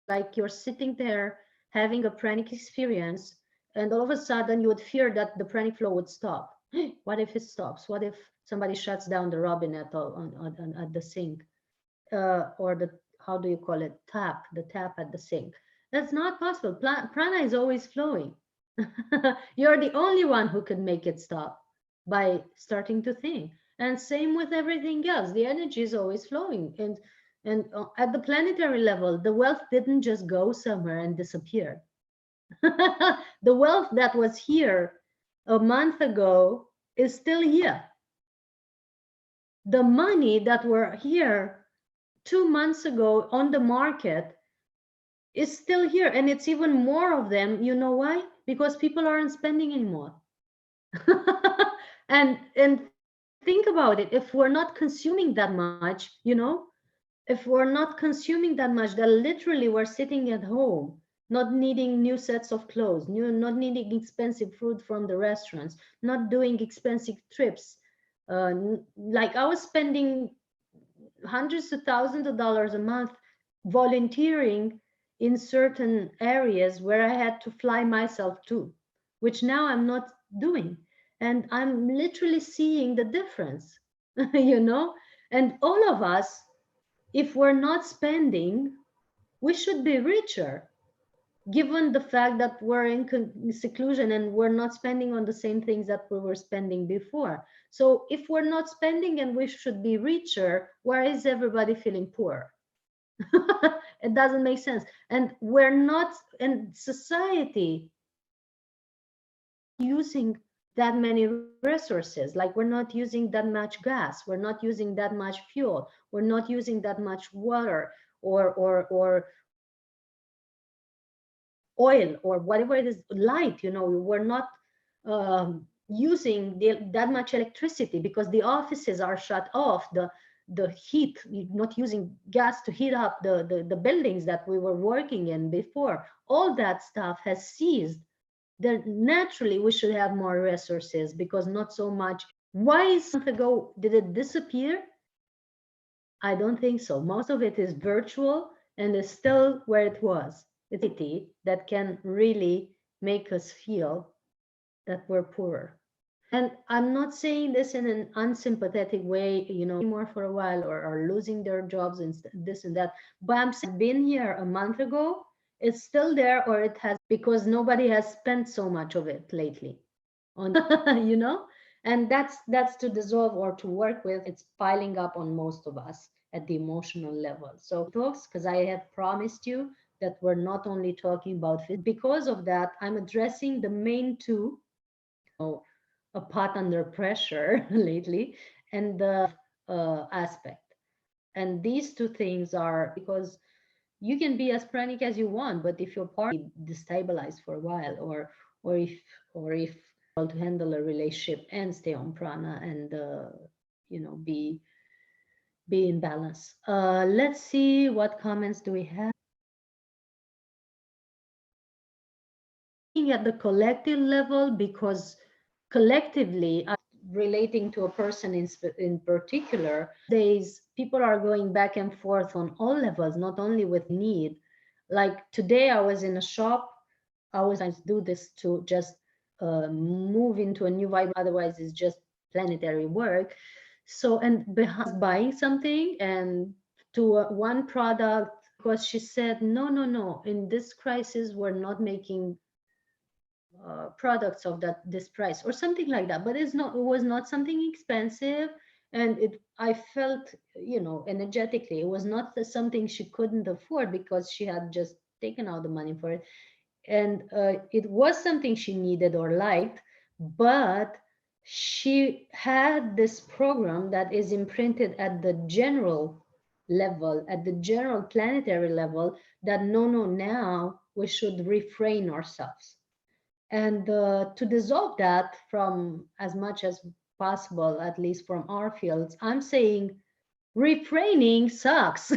like you're sitting there having a pranic experience, and all of a sudden you would fear that the pranic flow would stop. What if it stops? What if somebody shuts down the robin at the sink, or the, how do you call it, the tap at the sink? That's not possible. Prana is always flowing. You're the only one who could make it stop by starting to think. And same with everything else. The energy is always flowing. And at the planetary level, the wealth didn't just go somewhere and disappear. The wealth that was here a month ago is still here. The money that were here 2 months ago on the market is still here, and it's even more of them. You know why? Because people aren't spending anymore. And think about it, if we're not consuming that much, you know, if we're not consuming that much, that literally we're sitting at home, not needing new sets of clothes, not needing expensive food from the restaurants, not doing expensive trips. Like I was spending hundreds of thousands of dollars a month volunteering in certain areas where I had to fly myself to, which now I'm not doing. And I'm literally seeing the difference, you know? And all of us, if we're not spending, we should be richer, given the fact that we're in seclusion and we're not spending on the same things that we were spending before. So if we're not spending and we should be richer, why is everybody feeling poor? It doesn't make sense. And we're not, and society using that many resources. Like, we're not using that much gas, we're not using that much fuel, we're not using that much water, or oil, or whatever it is, light, we're not using that much electricity because the offices are shut off, the heat, not using gas to heat up the buildings that we were working in before. All that stuff has ceased. Then naturally we should have more resources because not so much. Why is a month ago did it disappear? I don't think so. Most of it is virtual and is still where it was. It's a that can really make us feel that we're poorer. And I'm not saying this in an unsympathetic way, more for a while, or are losing their jobs and this and that. But I'm saying, been here a month ago, it's still there, or it has, because nobody has spent so much of it lately on, and that's to dissolve or to work with. It's piling up on most of us at the emotional level. So folks, because I have promised you that we're not only talking about because of that, I'm addressing the main two, a pot under pressure lately, and the aspect. And these two things are because you can be as pranic as you want, but if your partner destabilized for a while, or if to handle a relationship and stay on prana and be in balance. Let's see what comments do we have. At the collective level, because collectively, relating to a person in particular, days people are going back and forth on all levels, not only with need. Like today I was in a shop. I was do this to just move into a new vibe, otherwise it's just planetary work. So, and buying something, and to one product, because she said, no, in this crisis we're not making products of this price or something like that. But it was not something expensive, and I felt, energetically, it was not something she couldn't afford because she had just taken out the money for it. And it was something she needed or liked, but she had this program that is imprinted at the general level, at the general planetary level, that no, now we should refrain ourselves. And to dissolve that from as much as possible, at least from our fields, I'm saying refraining sucks.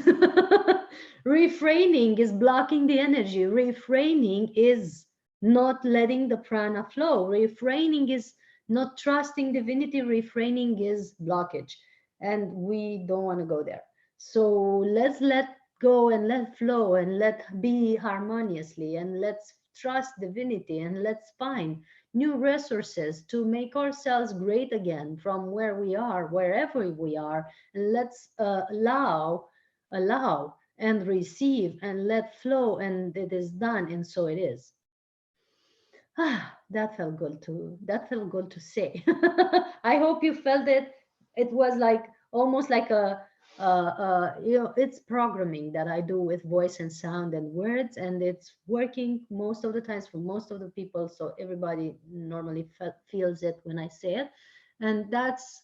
Refraining is blocking the energy. Refraining is not letting the prana flow. Refraining is not trusting divinity. Refraining is blockage. And we don't want to go there. So let's let go and let flow and let be harmoniously, and let's trust divinity, and let's find new resources to make ourselves great again from where we are, wherever we are. And let's allow and receive and let flow, and it is done, and so it is. That felt good to say. I hope you felt it. It was like almost like it's programming that I do with voice and sound and words, and it's working most of the times for most of the people. So everybody normally feels it when I say it. And that's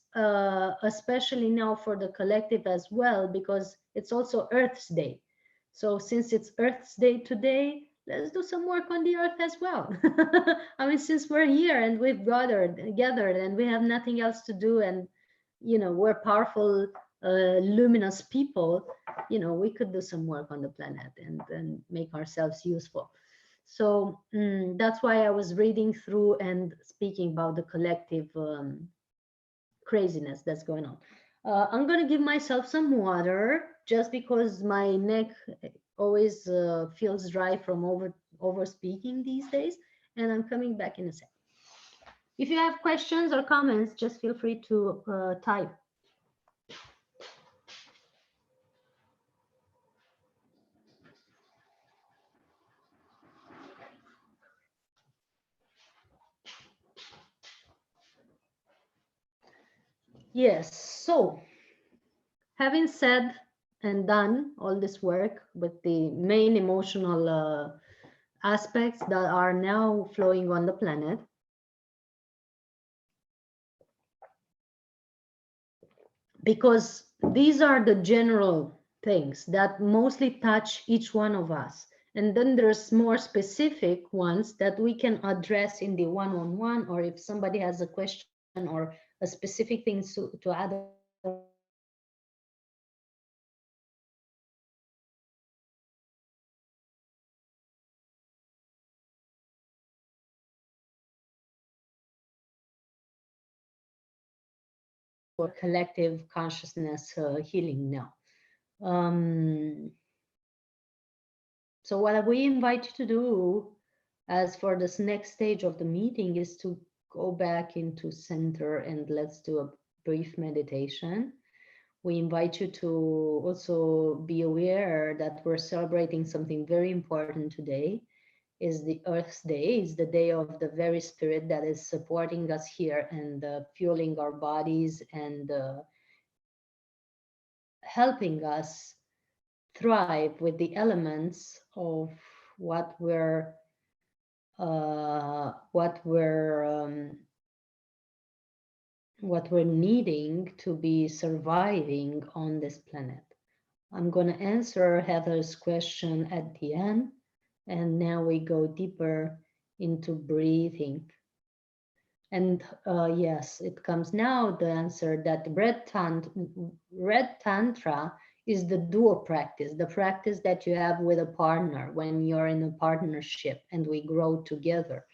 especially now for the collective as well, because it's also Earth's Day. So since it's Earth's Day today, let's do some work on the earth as well. I mean, since we're here and we've gathered and we have nothing else to do, and we're powerful, luminous people, we could do some work on the planet and make ourselves useful. So that's why I was reading through and speaking about the collective craziness that's going on. I'm going to give myself some water just because my neck always feels dry from over speaking these days, and I'm coming back in a sec. If you have questions or comments, just feel free to type. Yes, so having said and done all this work with the main emotional aspects that are now flowing on the planet, because these are the general things that mostly touch each one of us. And then there's more specific ones that we can address in the one-on-one, or if somebody has a question or a specific thing to add on to what we discussed today, we can also address it in the for collective consciousness healing now. Um, so what we invite you to do as for this next stage of the meeting is to go back into center and let's do a brief meditation. We invite you to also be aware that we're celebrating something very important today. Is the Earth's Day, is the day of the very spirit that is supporting us here and fueling our bodies and helping us thrive with the elements of what we're uh, what we're um, what we're needing to be surviving on this planet. I'm going to answer Heather's question at the end, and now we go deeper into breathing. And yes, it comes now the answer that red tantra is the duo practice, the practice that you have with a partner when you're in a partnership and we grow together.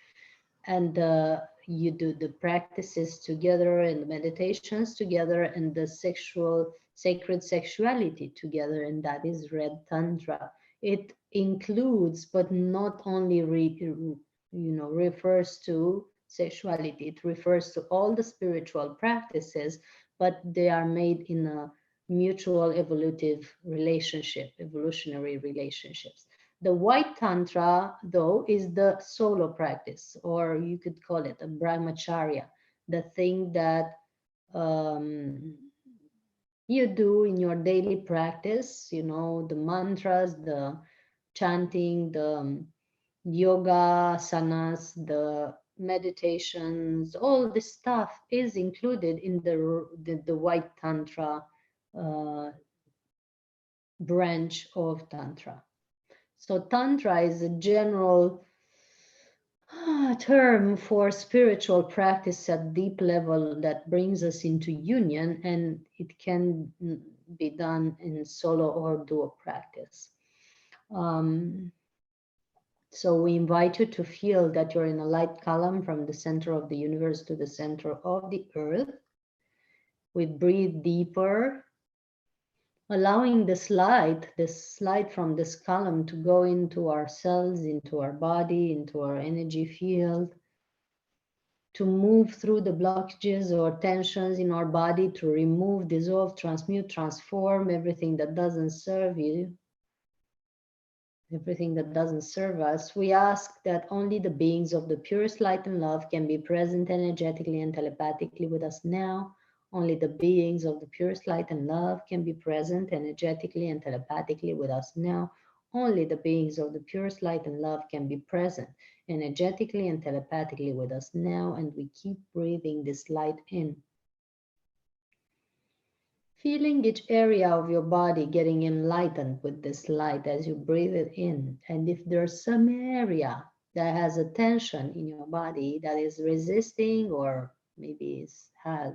And you do the practices together and the meditations together and the sacred sexuality together, and that is red tantra. It includes but not only refers to sexuality, it refers to all the spiritual practices, but they are made in a mutual evolutionary relationships. The white tantra, though, is the solo practice, or you could call it a brahmacharya, the thing that um, you do in your daily practice, the mantras, the chanting, the yoga asanas, the meditations, all this stuff is included in the white tantra uh, branch of tantra. So tantra is a general term for spiritual practice at deep level that brings us into union, and it can be done in solo or duo practice. Um, so we invite you to feel that you're in a light column from the center of the universe to the center of the earth. We breathe deeper, allowing this light from this column to go into our cells, into our body, into our energy field, to move through the blockages or tensions in our body, to remove, dissolve, transmute, transform everything that doesn't serve you, everything that doesn't serve us. We ask that only the beings of the purest light and love can be present energetically and telepathically with us now. Only the beings of the purest light and love can be present energetically and telepathically with us now. Only the beings of the purest light and love can be present energetically and telepathically with us now. And we keep breathing this light in. Feeling each area of your body getting enlightened with this light as you breathe it in. And if there's some area that has a tension in your body that is resisting or maybe has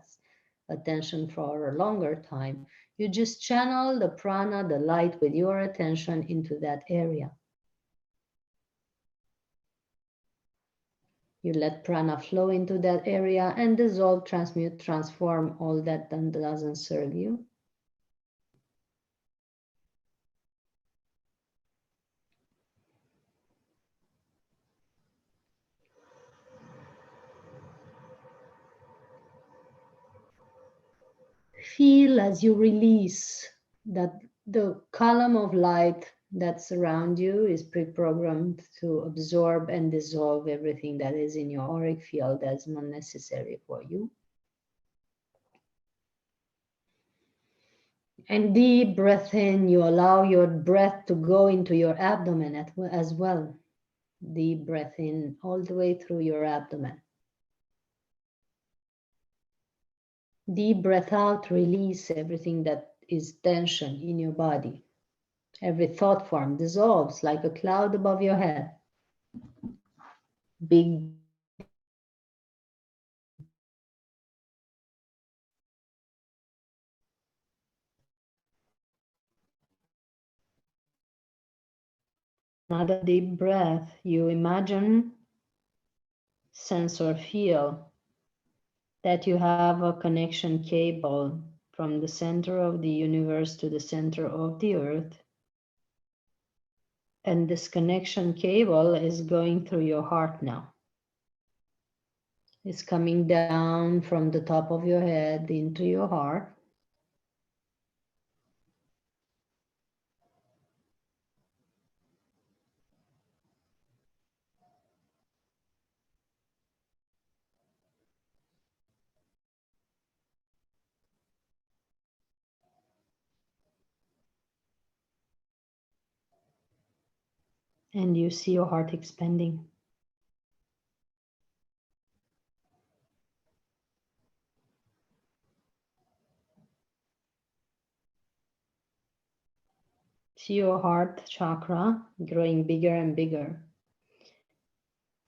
a tension for a longer time, you just channel the prana, the light with your attention into that area. You let prana flow into that area and dissolve, transmute, transform all that doesn't serve you. Feel as you release that the column of light that's around you is pre-programmed to absorb and dissolve everything that is in your auric field that's not necessary for you. And deep breath in, you allow your breath to go into your abdomen as well. Deep breath in all the way through your abdomen. Deep breath out, release everything that is tension in your body. Every thought form dissolves like a cloud above your head. Big deep breath in. Another deep breath. You imagine, sense or feel that you have a connection cable from the center of the universe to the center of the earth. And this connection cable is going through your heart now. It's coming down from the top of your head into your heart. And you see your heart expanding. See your heart chakra growing bigger and bigger,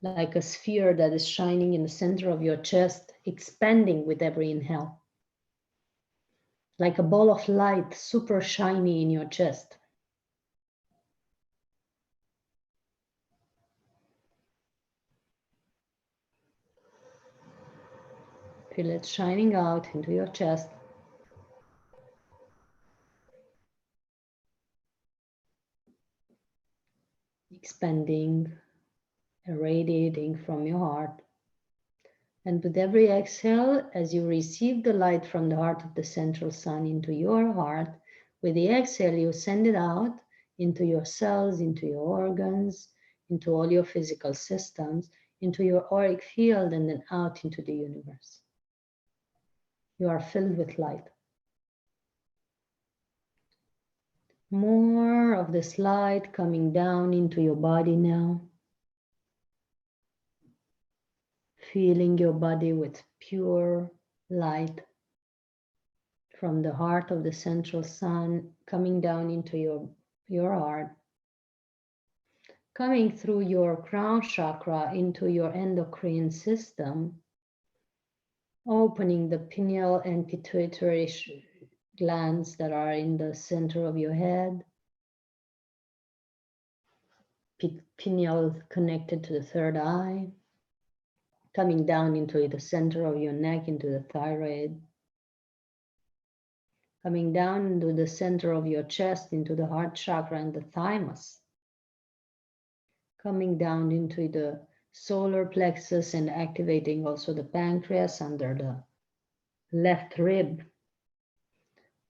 like a sphere that is shining in the center of your chest, expanding with every inhale. Like a ball of light, super shiny in your chest. Feel it shining out into your chest. Expanding, irradiating from your heart. And with every exhale, as you receive the light from the heart of the central sun into your heart, with the exhale, you send it out into your cells, into your organs, into all your physical systems, into your auric field, and then out into the universe. You are filled with light. More of this light coming down into your body now. Feeling your body with pure light from the heart of the central sun coming down into your heart, coming through your crown chakra into your endocrine system, opening the pineal and pituitary glands that are in the center of your head, pineal connected to the third eye, coming down into the center of your neck, into the thyroid, coming down into the center of your chest, into the heart chakra and the thymus, coming down into the solar plexus and activating also the pancreas under the left rib,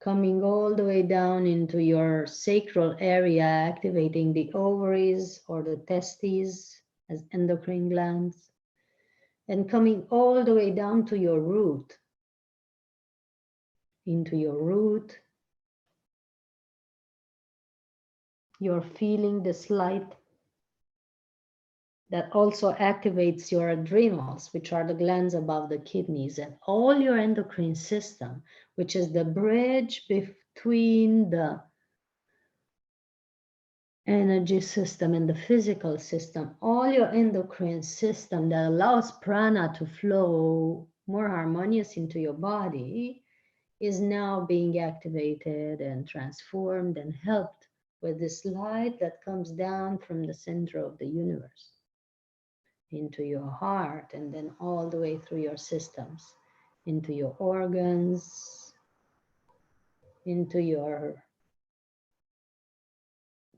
coming all the way down into your sacral area, activating the ovaries or the testes as endocrine glands, and coming all the way down to your root, into your root. You're feeling this light that also activates your adrenals, which are the glands above the kidneys, and all your endocrine system, which is the bridge between the energy system and the physical system. All your endocrine system that allows prana to flow more harmonious into your body is now being activated and transformed and helped with this light that comes down from the center of the universe into your heart, and then all the way through your systems, into your organs, into your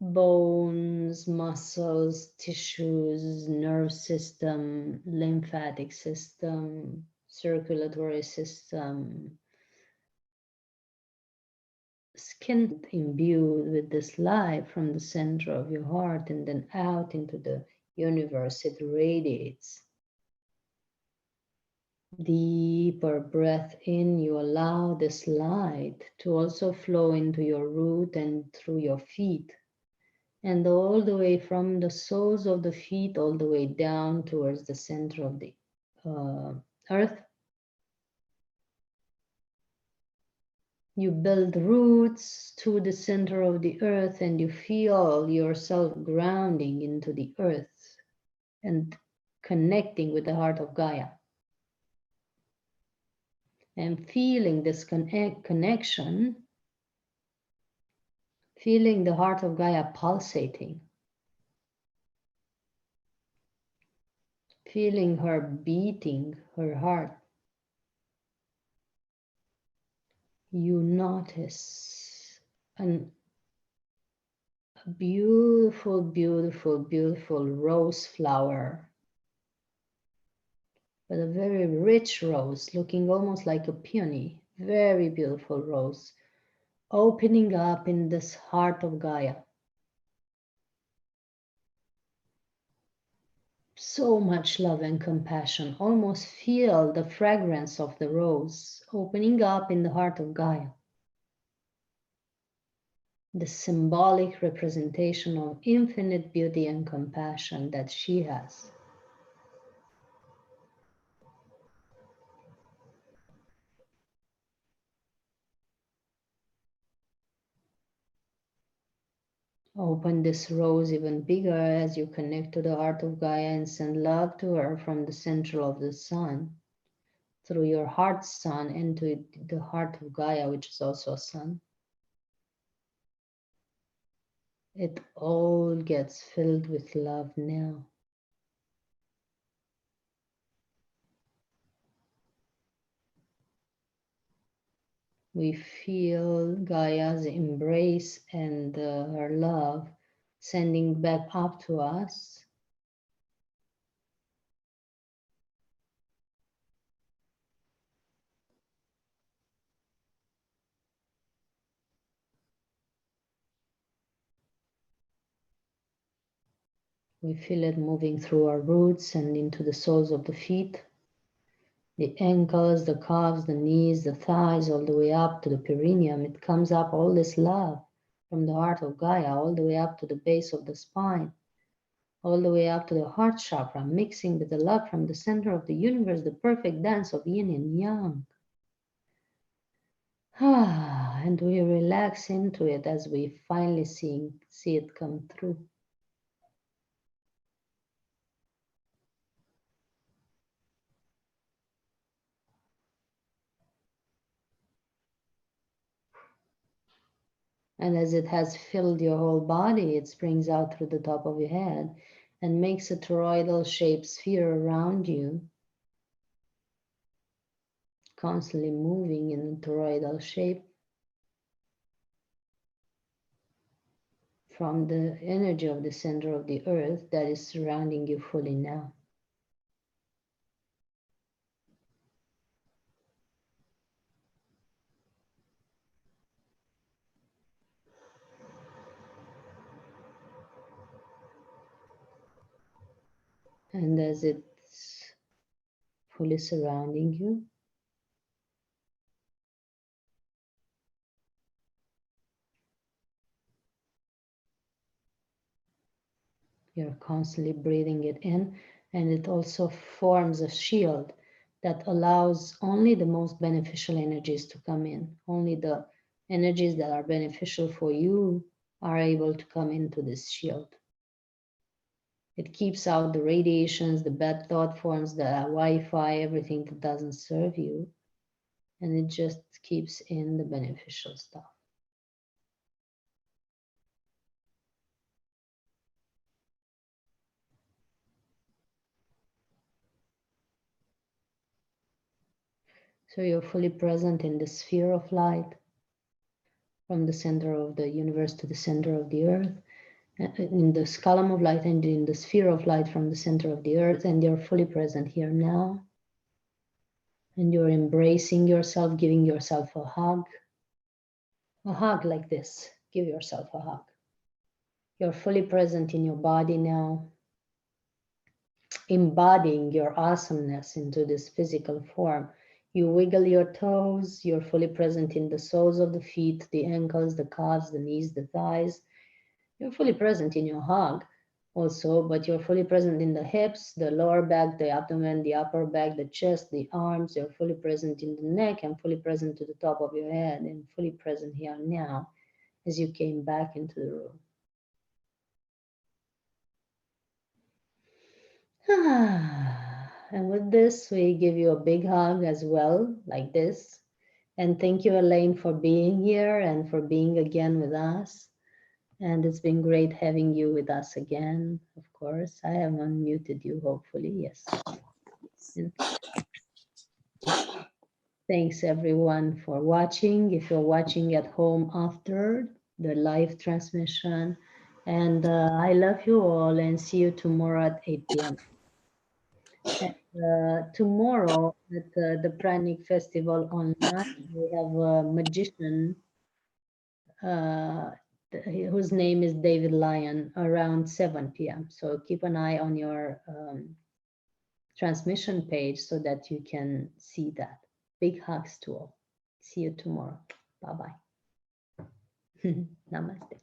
bones, muscles, tissues, nerve system, lymphatic system, circulatory system, skin imbued with this light from the center of your heart and then out into the universe. It radiates Deeper breath in, you allow this light to also flow into your root and through your feet, and all the way from the soles of the feet all the way down towards the center of the earth. You build roots to the center of the earth and you feel yourself grounding into the earth and connecting with the heart of Gaia. And feeling this connection, feeling the heart of Gaia pulsating, feeling her beating, her heart. You notice a beautiful, beautiful, beautiful rose flower, but a very rich rose, looking almost like a peony. Very beautiful rose, opening up in this heart of Gaia. So much love and compassion. Almost feel the fragrance of the rose opening up in the heart of Gaia. The symbolic representation of infinite beauty and compassion that she has. Open this rose even bigger as you connect to the heart of Gaia and send love to her from the center of the sun, through your heart sun into the heart of Gaia, which is also a sun. It all gets filled with love now. We feel Gaia's embrace and her love sending back up to us. We feel it moving through our roots and into the soles of the feet, the ankles, the calves, the knees, the thighs, all the way up to the perineum. It comes up, all this love from the heart of Gaia, all the way up to the base of the spine, all the way up to the heart chakra, mixing with the love from the center of the universe, the perfect dance of yin and yang. And we relax into it as we finally see it come through. And as it has filled your whole body, it springs out through the top of your head and makes a toroidal shaped sphere around you, constantly moving in a toroidal shape from the energy of the center of the earth that is surrounding you fully now. And as it's fully surrounding you, you're constantly breathing it in, and it also forms a shield that allows only the most beneficial energies to come in. Only the energies that are beneficial for you are able to come into this shield. It keeps out the radiations, the bad thought forms, the Wi-Fi, everything that doesn't serve you, and it just keeps in the beneficial stuff. So you're fully present in the sphere of light, from the center of the universe to the center of the earth, in the column of light and in the sphere of light from the center of the earth, and you're fully present here now. And you're embracing yourself, giving yourself a hug like this. Give yourself a hug. You're fully present in your body now. embodying your awesomeness into this physical form. You wiggle your toes, you're fully present in the soles of the feet, the ankles, the calves, the knees, the thighs. You're fully present in your hug also, but you're fully present in the hips, the lower back, the abdomen, the upper back, the chest, the arms. You're fully present in the neck and fully present to the top of your head and fully present here now as you came back into the room. And with this, we give you a big hug as well, like this. And thank you, Elaine, for being here and for being again with us. And it's been great having you with us again, of course. I have unmuted you, hopefully, yes. And thanks, everyone, for watching. If you're watching at home after the live transmission. And I love you all and see you tomorrow at 8 p.m. Tomorrow at the Pranic Festival online, we have a magician uh, whose name is David Lyon around 7 p.m. So keep an eye on your transmission page so that you can see that. Big hugs to all. See you tomorrow. Bye-bye. Namaste.